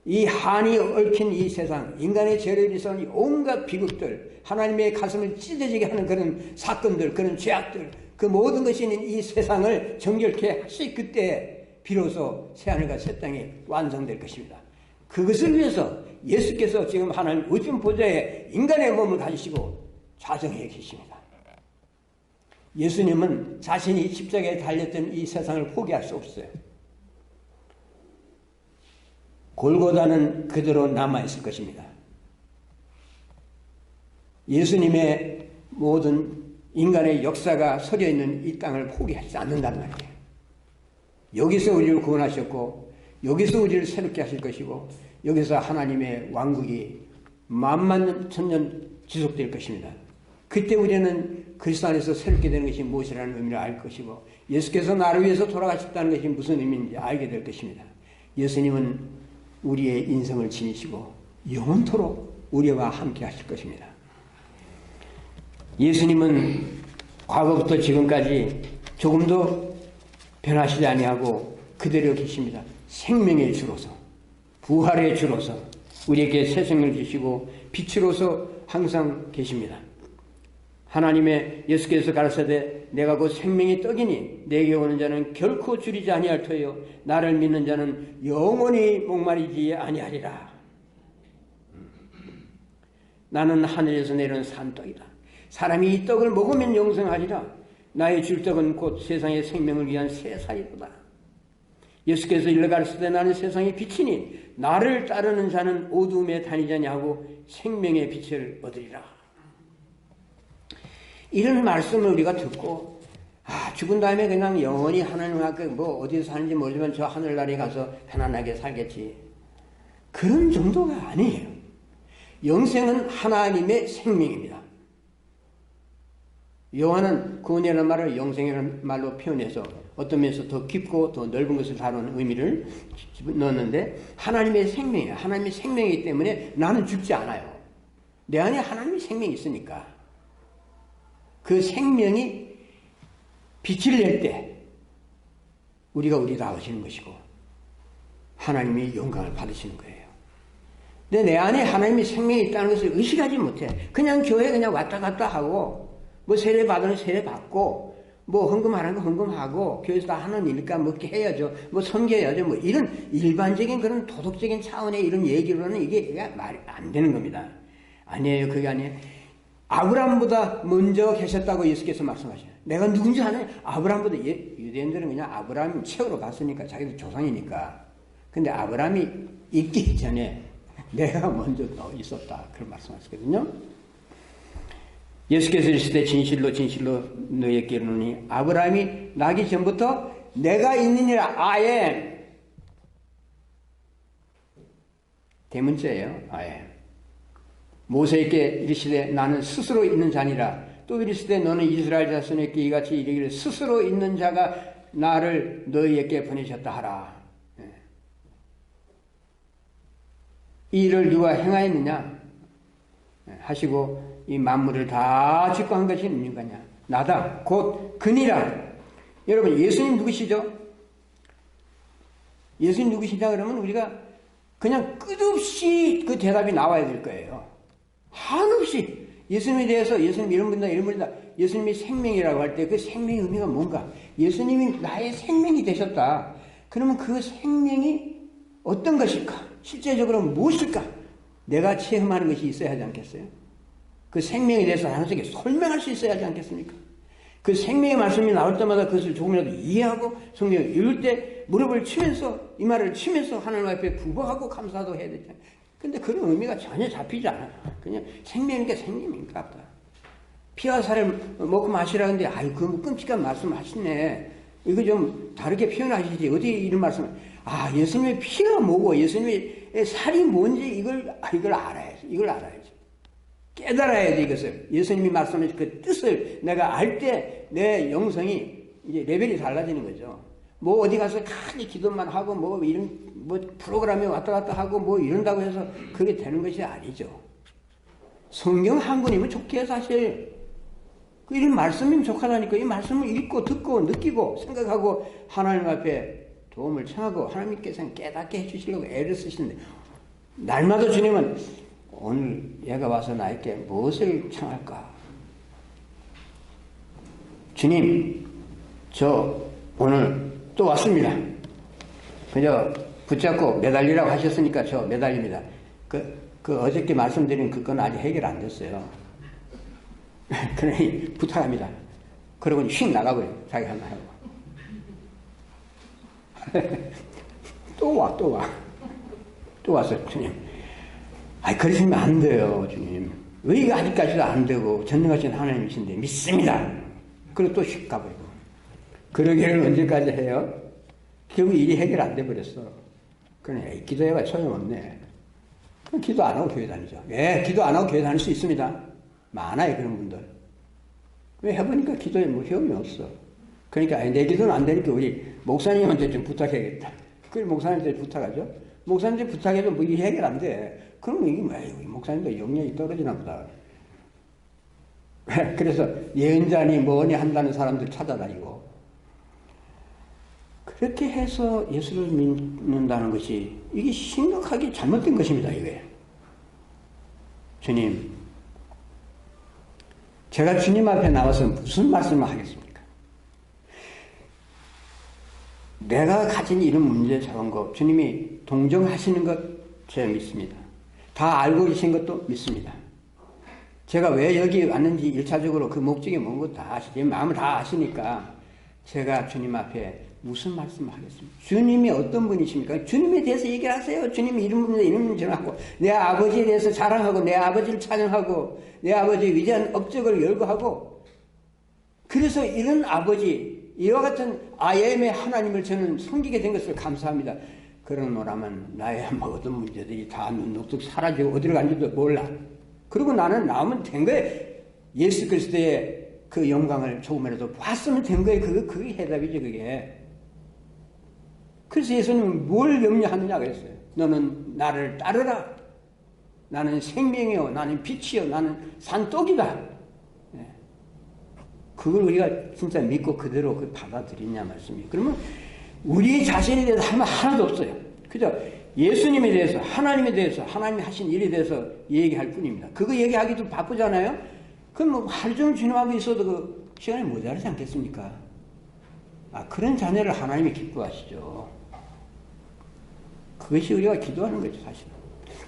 이 한이 얽힌 이 세상, 인간의 죄를 위해서는 온갖 비극들, 하나님의 가슴을 찢어지게 하는 그런 사건들, 그런 죄악들, 그 모든 것이 있는 이 세상을 정결케 하실 그때 비로소 새하늘과 새 땅이 완성될 것입니다. 그것을 위해서 예수께서 지금 하나님 우편 보좌에 인간의 몸을 가지시고 좌정해 계십니다. 예수님은 자신이 십자가에 달렸던 이 세상을 포기할 수 없어요. 골고다는 그대로 남아있을 것입니다. 예수님의 모든 인간의 역사가 서려있는 이 땅을 포기하지 않는단 말이에요. 여기서 우리를 구원하셨고 여기서 우리를 새롭게 하실 것이고 여기서 하나님의 왕국이 만만 천년 지속될 것입니다. 그때 우리는 그리스도 안에서 새롭게 되는 것이 무엇이라는 의미를 알 것이고 예수께서 나를 위해서 돌아가셨다는 것이 무슨 의미인지 알게 될 것입니다. 예수님은 우리의 인생을 지니시고 영원토록 우리와 함께 하실 것입니다. 예수님은 과거부터 지금까지 조금도 변하시지 아니하고 그대로 계십니다. 생명의 주로서, 부활의 주로서 우리에게 새 생명을 주시고 빛으로서 항상 계십니다. 하나님의 예수께서 가르치되 내가 곧 생명의 떡이니 내게 오는 자는 결코 줄이지 아니할 터요 나를 믿는 자는 영원히 목마르지 아니하리라. 나는 하늘에서 내려온 산떡이다. 사람이 이 떡을 먹으면 영생하리라. 나의 줄 떡은 곧 세상의 생명을 위한 새살이로다. 예수께서 일러 가르치되 나는 세상의 빛이니 나를 따르는 자는 어두움에 다니지 아니하고 생명의 빛을 얻으리라. 이런 말씀을 우리가 듣고 죽은 다음에 그냥 영원히 하나님 앞에 뭐 어디서 사는지 모르지만 저 하늘나라에 가서 편안하게 살겠지. 그런 정도가 아니에요. 영생은 하나님의 생명입니다. 요한은 구원이라는 말을 영생이라는 말로 표현해서 어떤 면에서 더 깊고 더 넓은 것을 다루는 의미를 넣었는데 하나님의 생명이에요. 하나님의 생명이기 때문에 나는 죽지 않아요. 내 안에 하나님의 생명이 있으니까. 그 생명이 빛을 낼 때 우리가 우리다워지는 것이고 하나님이 영광을 받으시는 거예요. 근데 내 안에 하나님의 생명이 있다는 것을 의식하지 못해. 그냥 교회 그냥 왔다 갔다 하고 뭐 세례 받으면 세례 받고 뭐 헌금하는 거 헌금하고 교회에서 다 하는 일이니까 뭐 해야죠. 뭐 섬겨야죠. 뭐 이런 일반적인 그런 도덕적인 차원의 이런 얘기로는 이게 말이 안 되는 겁니다. 아니에요. 그게 아니에요. 아브라함보다 먼저 계셨다고 예수께서 말씀하셔요. 내가 누군지 아나요? 아브라함보다 유대인들은 그냥 아브라함 최후로 갔으니까 자기들 조상이니까. 근데 아브라함이 있기 전에 내가 먼저 있었다. 그런 말씀하셨거든요. 예수께서 이르시되 진실로 진실로 너희에게 이르노니 아브라함이 나기 전부터 내가 있느니라. I 대문자예요. I 모세에게 이르시되 나는 스스로 있는 자니라. 또 이르시되 너는 이스라엘 자손에게 이같이 이르기를 스스로 있는 자가 나를 너희에게 보내셨다 하라. 이 일을 누가 행하였느냐 하시고 이 만물을 다 짓고 한 것이 누구냐? 나다. 곧 그니라. 여러분 예수님 누구시죠? 예수님 누구시냐 그러면 우리가 그냥 끝없이 그 대답이 나와야 될 거예요. 한없이 예수님에 대해서 예수님 이런 분이다 이런 분이다. 예수님이 생명이라고 할 때 그 생명의 의미가 뭔가? 예수님이 나의 생명이 되셨다. 그러면 그 생명이 어떤 것일까? 실제적으로 무엇일까? 내가 체험하는 것이 있어야 하지 않겠어요? 그 생명에 대해서 하나님께 설명할 수 있어야 하지 않겠습니까? 그 생명의 말씀이 나올 때마다 그것을 조금이라도 이해하고 성경을 읽을 때 무릎을 치면서 이 말을 치면서 하나님 앞에 구박하고 감사도 해야 되잖아요. 근데 그런 의미가 전혀 잡히지 않아요. 그냥 생명이니까 생명인가 보다. 피와 살을 먹고 마시라는데 아유 그 끔찍한 말씀 하시네. 이거 좀 다르게 표현하시지. 어디 이런 말씀을 예수님의 피가 뭐고 예수님의 살이 뭔지 이걸 알아야지. 이걸 알아야지. 깨달아야 돼 이것을. 예수님이 말씀하신 그 뜻을 내가 알 때 내 영성이 이제 레벨이 달라지는 거죠. 뭐 어디 가서 간이 기도만 하고 뭐 이런 뭐 프로그램에 왔다 갔다 하고 뭐 이런다고 해서 그게 되는 것이 아니죠. 성경 한 권이면 좋게 사실 이런 말씀이면 족하다니까. 이 말씀을 읽고 듣고 느끼고 생각하고 하나님 앞에 도움을 청하고 하나님께서는 깨닫게 해주시려고 애를 쓰시는데 날마다 주님은 오늘 얘가 와서 나에게 무엇을 청할까? 주님, 저 오늘 또 왔습니다. 그저 붙잡고 매달리라고 하셨으니까 저 매달립니다. 그 어저께 말씀드린 그건 아직 해결 안 됐어요. 그러니 부탁합니다. 그러고 휙 나가버려요. 자기 하나 하고. 또 왔어요, 주님. 그러시면 안 돼요, 주님. 왜 이거 아직까지도 안 되고, 전능하신 하나님이신데, 믿습니다. 그리고 또 휙 가버리고. 그러기를 언제까지 해요? 결국 일이 해결 안 돼버렸어. 그러니, 기도해봐 소용없네. 그럼 기도 안 하고 교회 다니죠. 기도 안 하고 교회 다닐 수 있습니다. 많아요, 그런 분들. 왜 해보니까 기도에 뭐 효용이 없어. 그러니까, 내 기도는 안 되니까 우리 목사님한테 좀 부탁해야겠다. 그래, 목사님한테 부탁하죠. 목사님한테 부탁해도 뭐 이게 해결 안 돼. 그러면 이게 뭐야, 목사님도 영향이 떨어지나 보다. 그래서 예언자니 뭐니 한다는 사람들 찾아다니고. 그렇게 해서 예수를 믿는다는 것이 이게 심각하게 잘못된 것입니다, 이게. 주님, 제가 주님 앞에 나와서 무슨 말씀을 하겠습니까? 내가 가진 이런 문제 저런 거 주님이 동정하시는 것 제가 믿습니다. 다 알고 계신 것도 믿습니다. 제가 왜 여기 왔는지 1차적으로 그 목적이 뭔 것도 다 아시지. 마음을 다 아시니까 제가 주님 앞에 무슨 말씀을 하겠습니까? 주님이 어떤 분이십니까? 주님에 대해서 얘기를 하세요. 주님이 이런 분이다 이런 분이다 하고 내 아버지에 대해서 자랑하고 내 아버지를 찬양하고 내 아버지의 위대한 업적을 열거하고 그래서 이런 아버지 이와 같은 아엠의 하나님을 저는 섬기게 된 것을 감사합니다. 그러노라면 나의 모든 문제들이 다 눈녹듯 사라지고 어디로 간지도 몰라. 그리고 나는 나오면 된 거예요. 예수 그리스도의 그 영광을 조금이라도 봤으면 된 거예요. 그게 해답이죠, 그게. 그래서 예수님은 뭘 염려하느냐 그랬어요. 너는 나를 따르라. 나는 생명이요. 나는 빛이요. 나는 산독이다. 그걸 우리가 진짜 믿고 그대로 받아들이냐 말씀이에요. 그러면 우리 자신에 대해서 할 말 하나도 없어요. 그죠? 예수님에 대해서, 하나님에 대해서, 하나님이 하신 일에 대해서 얘기할 뿐입니다. 그거 얘기하기도 바쁘잖아요? 그럼 뭐 하루 종일 주님하고 있어도 그 시간이 모자라지 않겠습니까? 그런 자녀를 하나님이 기뻐하시죠. 그것이 우리가 기도하는 거죠, 사실.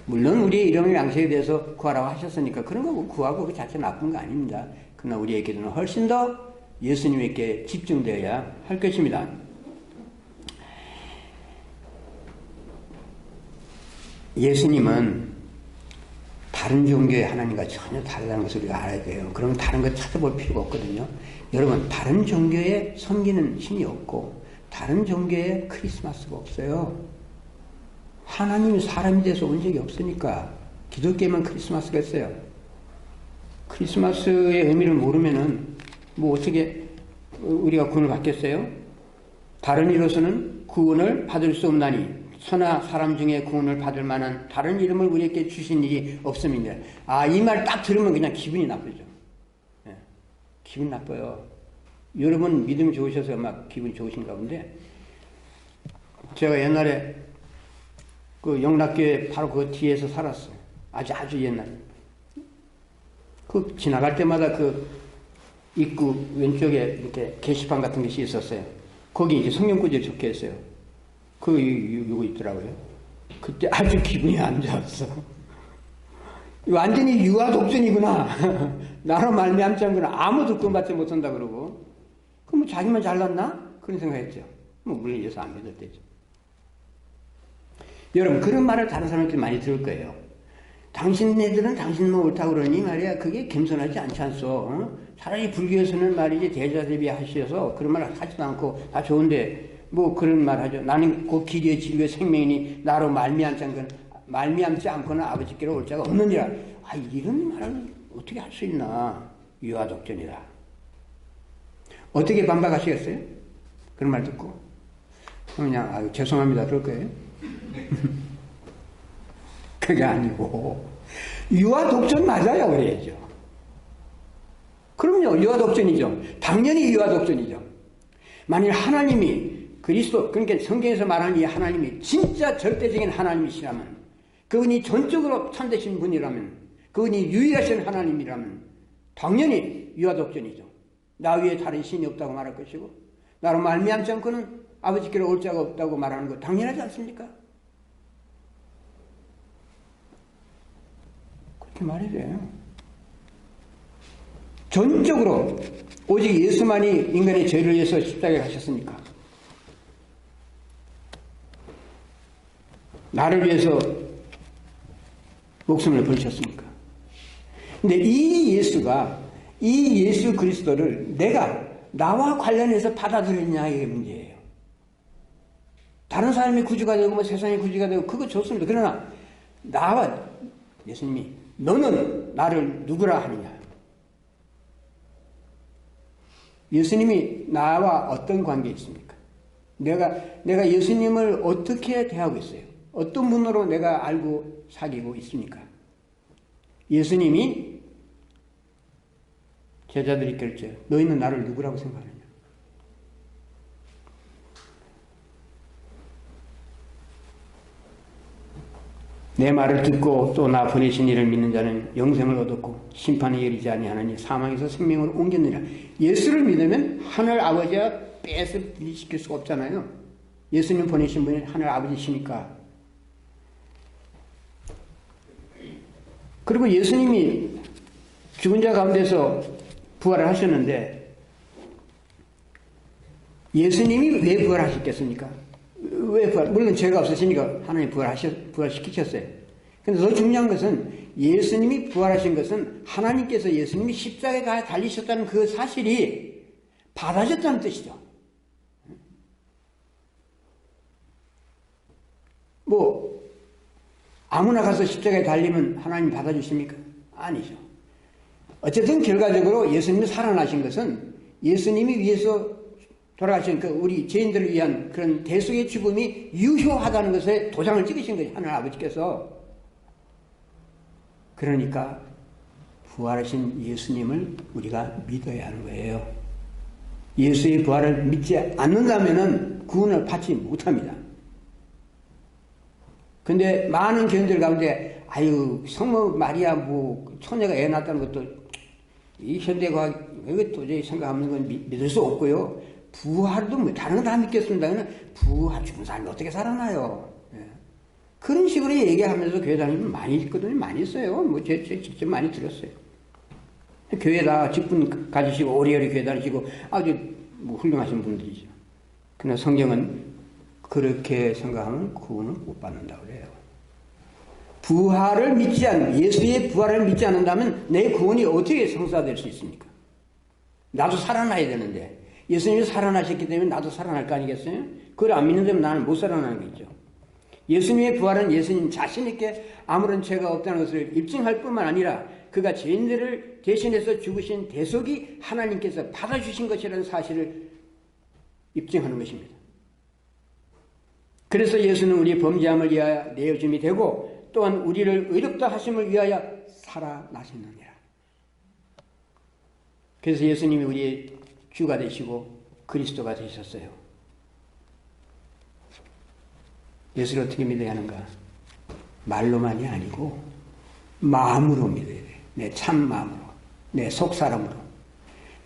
물론 우리의 일용의 양식에 대해서 구하라고 하셨으니까 그런 거 구하고 그 자체 나쁜 거 아닙니다. 그러나 우리의 기도는 훨씬 더 예수님에게 집중되어야 할 것입니다. 예수님은 다른 종교의 하나님과 전혀 다르다는 것을 우리가 알아야 돼요. 그러면 다른 거 찾아볼 필요가 없거든요. 여러분, 다른 종교에 섬기는 신이 없고 다른 종교에 크리스마스가 없어요. 하나님이 사람이 돼서 온 적이 없으니까 기독교에만 크리스마스가 있어요. 크리스마스의 의미를 모르면은 뭐 어떻게 우리가 구원을 받겠어요? 다른 이로서는 구원을 받을 수 없나니 천하 사람 중에 구원을 받을 만한 다른 이름을 우리에게 주신 일이 없음이니라. 이 말 딱 들으면 그냥 기분이 나쁘죠. 기분 나빠요. 여러분 믿음이 좋으셔서 막 기분 좋으신가 본데 제가 옛날에 그 영락교회 바로 그 뒤에서 살았어요. 아주 옛날에. 그 지나갈 때마다 그 입구 왼쪽에 이렇게 게시판 같은 것이 있었어요. 거기 이제 성경 구절이 적혀 있어요. 요거 있더라고요. 그때 아주 기분이 안 좋았어. 완전히 유아 독전이구나. 나로 말미암지 않거나 아무도 구원받지 못한다 그러고. 그럼 뭐 자기만 잘났나? 그런 생각했죠. 뭐 물론 예수 안 믿었대죠. 여러분 그런 말을 다른 사람들이 많이 들을 거예요. 당신네들은 당신만 옳다고 그러니 말이야 그게 겸손하지 않지 않소. 어? 차라리 불교에서는 말이지 대자대비 하셔서 그런 말 하지도 않고 다 좋은데 뭐 그런 말 하죠. 나는 그 길의 진리의 생명이니 나로 말미암지 않거나 아버지께로 올 자가 없느니라. 아 이런 말을 어떻게 할 수 있나. 유아독전이다. 어떻게 반박하시겠어요? 그런 말 듣고 그냥 죄송합니다 그럴 거예요. 그게 아니고 유아독전 맞아요 그래야죠. 그럼요 유아독전이죠. 당연히 유아독전이죠. 만일 하나님이 그리스도 그러니까 성경에서 말하는 이 하나님이 진짜 절대적인 하나님이시라면 그분이 전적으로 참되신 분이라면 그분이 유일하신 하나님이라면 당연히 유아독전이죠. 나 위에 다른 신이 없다고 말할 것이고 나로 말미암지 않고는 아버지께로 올 자가 없다고 말하는 거 당연하지 않습니까? 그렇게 말해야 돼요. 전적으로 오직 예수만이 인간의 죄를 위해서 십자가에 가셨으니까 나를 위해서 목숨을 버리셨으니까. 근데 이 예수 그리스도를 내가 나와 관련해서 받아들이냐 이게 문제예요. 다른 사람이 구주가 되고 뭐 세상이 구주가 되고 그거 좋습니다. 그러나 나와 예수님이 너는 나를 누구라 하느냐. 예수님이 나와 어떤 관계에 있습니까? 내가 예수님을 어떻게 대하고 있어요? 어떤 분으로 내가 알고 사귀고 있습니까? 예수님이 제자들이 그랬죠. 너희는 나를 누구라고 생각하느냐? 내 말을 듣고 또 나 보내신 이를 믿는 자는 영생을 얻었고 심판에 이르지 아니하나니 사망에서 생명으로 옮겼느니라. 예수를 믿으면 하늘 아버지와 빼서 분리시킬 수가 없잖아요. 예수님 보내신 분이 하늘 아버지시니까. 그리고 예수님이 죽은 자 가운데서 부활을 하셨는데 예수님이 왜 부활하셨겠습니까? 물론 죄가 없으시니까 하나님 부활시키셨어요. 그런데 더 중요한 것은 예수님이 부활하신 것은 하나님께서 예수님이 십자가에 달리셨다는 그 사실이 받아졌다는 뜻이죠. 뭐 아무나 가서 십자가에 달리면 하나님 받아주십니까? 아니죠. 어쨌든 결과적으로 예수님이 살아나신 것은 예수님이 위해서 돌아가신 그 우리 죄인들을 위한 그런 대속의 죽음이 유효하다는 것에 도장을 찍으신 거죠. 하늘 아버지께서. 그러니까 부활하신 예수님을 우리가 믿어야 하는 거예요. 예수의 부활을 믿지 않는다면 구원을 받지 못합니다. 근데 많은 교인들 가운데 성모 마리아 처녀가 애 낳았다는 것도 이 현대과학 왜 도저히 생각 없는 건 믿을 수 없고요. 부활도 다른 건 다 믿겠습니다. 부활 죽은 사람이 어떻게 살아나요? 예. 그런 식으로 얘기하면서 교회 다니면 많이 있거든요. 많이 있어요. 제 직접 많이 들었어요. 교회에다 직분 가지시고 오래오래 교회 다니시고 아주 훌륭하신 분들이죠. 그러나 성경은 그렇게 생각하면 구원을 못 받는다고 그래요. 예수의 부활을 믿지 않는다면 내 구원이 어떻게 성사될 수 있습니까? 나도 살아나야 되는데 예수님이 살아나셨기 때문에 나도 살아날 거 아니겠어요? 그걸 안 믿는다면 나는 못 살아나는 거죠. 예수님의 부활은 예수님 자신에게 아무런 죄가 없다는 것을 입증할 뿐만 아니라 그가 죄인들을 대신해서 죽으신 대속이 하나님께서 받아주신 것이라는 사실을 입증하는 것입니다. 그래서 예수는 우리의 범죄함을 위하여 내어줌이 되고 또한 우리를 의롭다 하심을 위하여 살아나셨느니라. 그래서 예수님이 우리의 주가 되시고 그리스도가 되셨어요. 예수를 어떻게 믿어야 하는가? 말로만이 아니고 마음으로 믿어야 돼. 내 참 마음으로, 내 속사람으로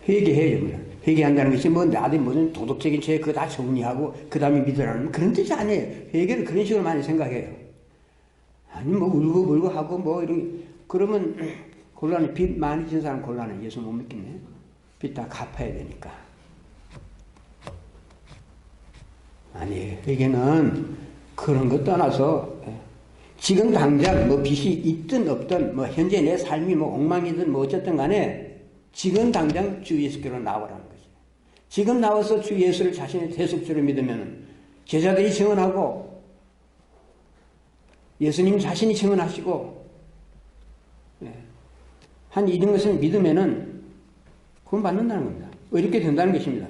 회개해요. 회개한다는 것이 뭐 나도 무슨 도덕적인 죄 그거 다 정리하고 그 다음에 믿으라는 그런 뜻이 아니에요. 회개를 그런 식으로 많이 생각해요. 아니 뭐 울고 하고 뭐 이런 그러면 곤란해. 빚 많이 진 사람 곤란해. 예수 못 믿겠네. 빚 다 갚아야 되니까. 아니 회개는 그런 거 떠나서 지금 당장 뭐 빚이 있든 없든 뭐 현재 내 삶이 뭐 엉망이든 뭐 어쨌든 간에 지금 당장 주 예수께로 나오라는 거죠. 지금 나와서 주 예수를 자신의 대속주로 믿으면 제자들이 증언하고 예수님 자신이 증언하시고 한 이런 것을 믿으면은 구원 받는다는 겁니다. 어렵게 된다는 것입니다.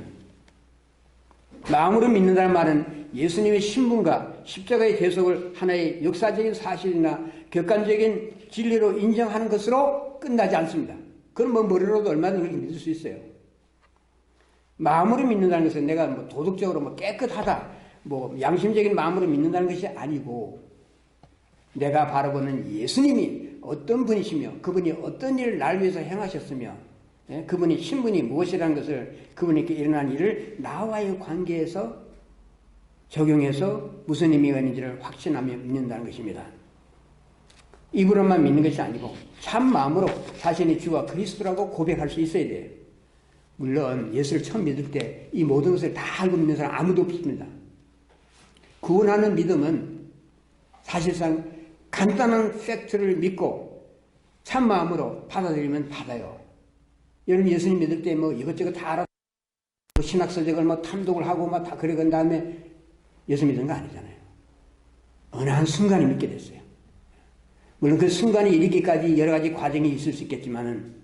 마음으로 믿는다는 말은 예수님의 신분과 십자가의 대속을 하나의 역사적인 사실이나 객관적인 진리로 인정하는 것으로 끝나지 않습니다. 그건 뭐 머리로도 얼마든지 그렇게 믿을 수 있어요. 마음으로 믿는다는 것은 내가 뭐 도덕적으로 뭐 깨끗하다, 뭐 양심적인 마음으로 믿는다는 것이 아니고 내가 바라보는 예수님이 어떤 분이시며 그분이 어떤 일을 날 위해서 행하셨으며 그분의 신분이 무엇이라는 것을 그분에게 일어난 일을 나와의 관계에서 적용해서 무슨 의미가 있는지를 확신하며 믿는다는 것입니다. 입으로만 믿는 것이 아니고 참 마음으로 자신의 주가 그리스도라고 고백할 수 있어야 돼요. 물론 예수를 처음 믿을 때 이 모든 것을 다 알고 믿는 사람 아무도 없습니다. 구원하는 믿음은 사실상 간단한 팩트를 믿고 참 마음으로 받아들이면 받아요. 여러분 예수님 믿을 때 뭐 이것저것 다 알아 신학서적을 뭐 탐독을 하고 막 다 그래간 다음에 예수 믿은 거 아니잖아요. 어느 한 순간에 믿게 됐어요. 물론 그 순간이 이르기까지 여러 가지 과정이 있을 수 있겠지만은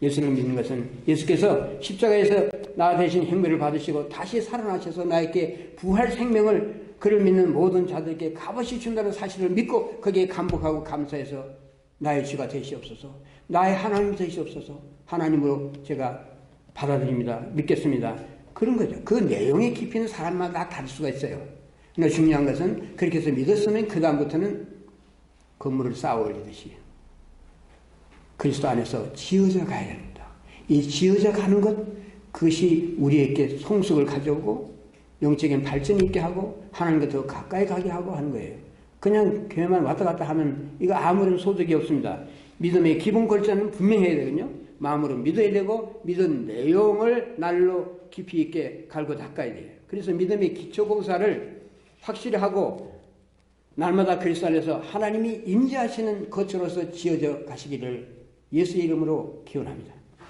예수를 믿는 것은 예수께서 십자가에서 나 대신 행배를 받으시고 다시 살아나셔서 나에게 부활 생명을 그를 믿는 모든 자들에게 값없이 준다는 사실을 믿고 거기에 감복하고 감사해서 나의 주가 되시옵소서, 나의 하나님 되시옵소서, 하나님으로 제가 받아들입니다, 믿겠습니다. 그런 거죠. 그 내용의 깊이는 사람마다 다를 수가 있어요. 그러나 중요한 것은 그렇게 해서 믿었으면 그 다음부터는 건물을 쌓아 올리듯이 그리스도 안에서 지어져 가야 됩니다. 이 지어져 가는 것, 그것이 우리에게 성숙을 가져오고 영적인 발전이 있게 하고 하나님과 더 가까이 가게 하고 하는 거예요. 그냥 교회만 왔다 갔다 하면 이거 아무런 소득이 없습니다. 믿음의 기본 골자는 분명해야 되거든요. 마음으로 믿어야 되고 믿은 내용을 날로 깊이 있게 갈고 닦아야 돼요. 그래서 믿음의 기초공사를 확실히 하고 날마다 그리스도 안에서 하나님이 임재하시는 것으로서 지어져 가시기를 예수의 이름으로 기원합니다.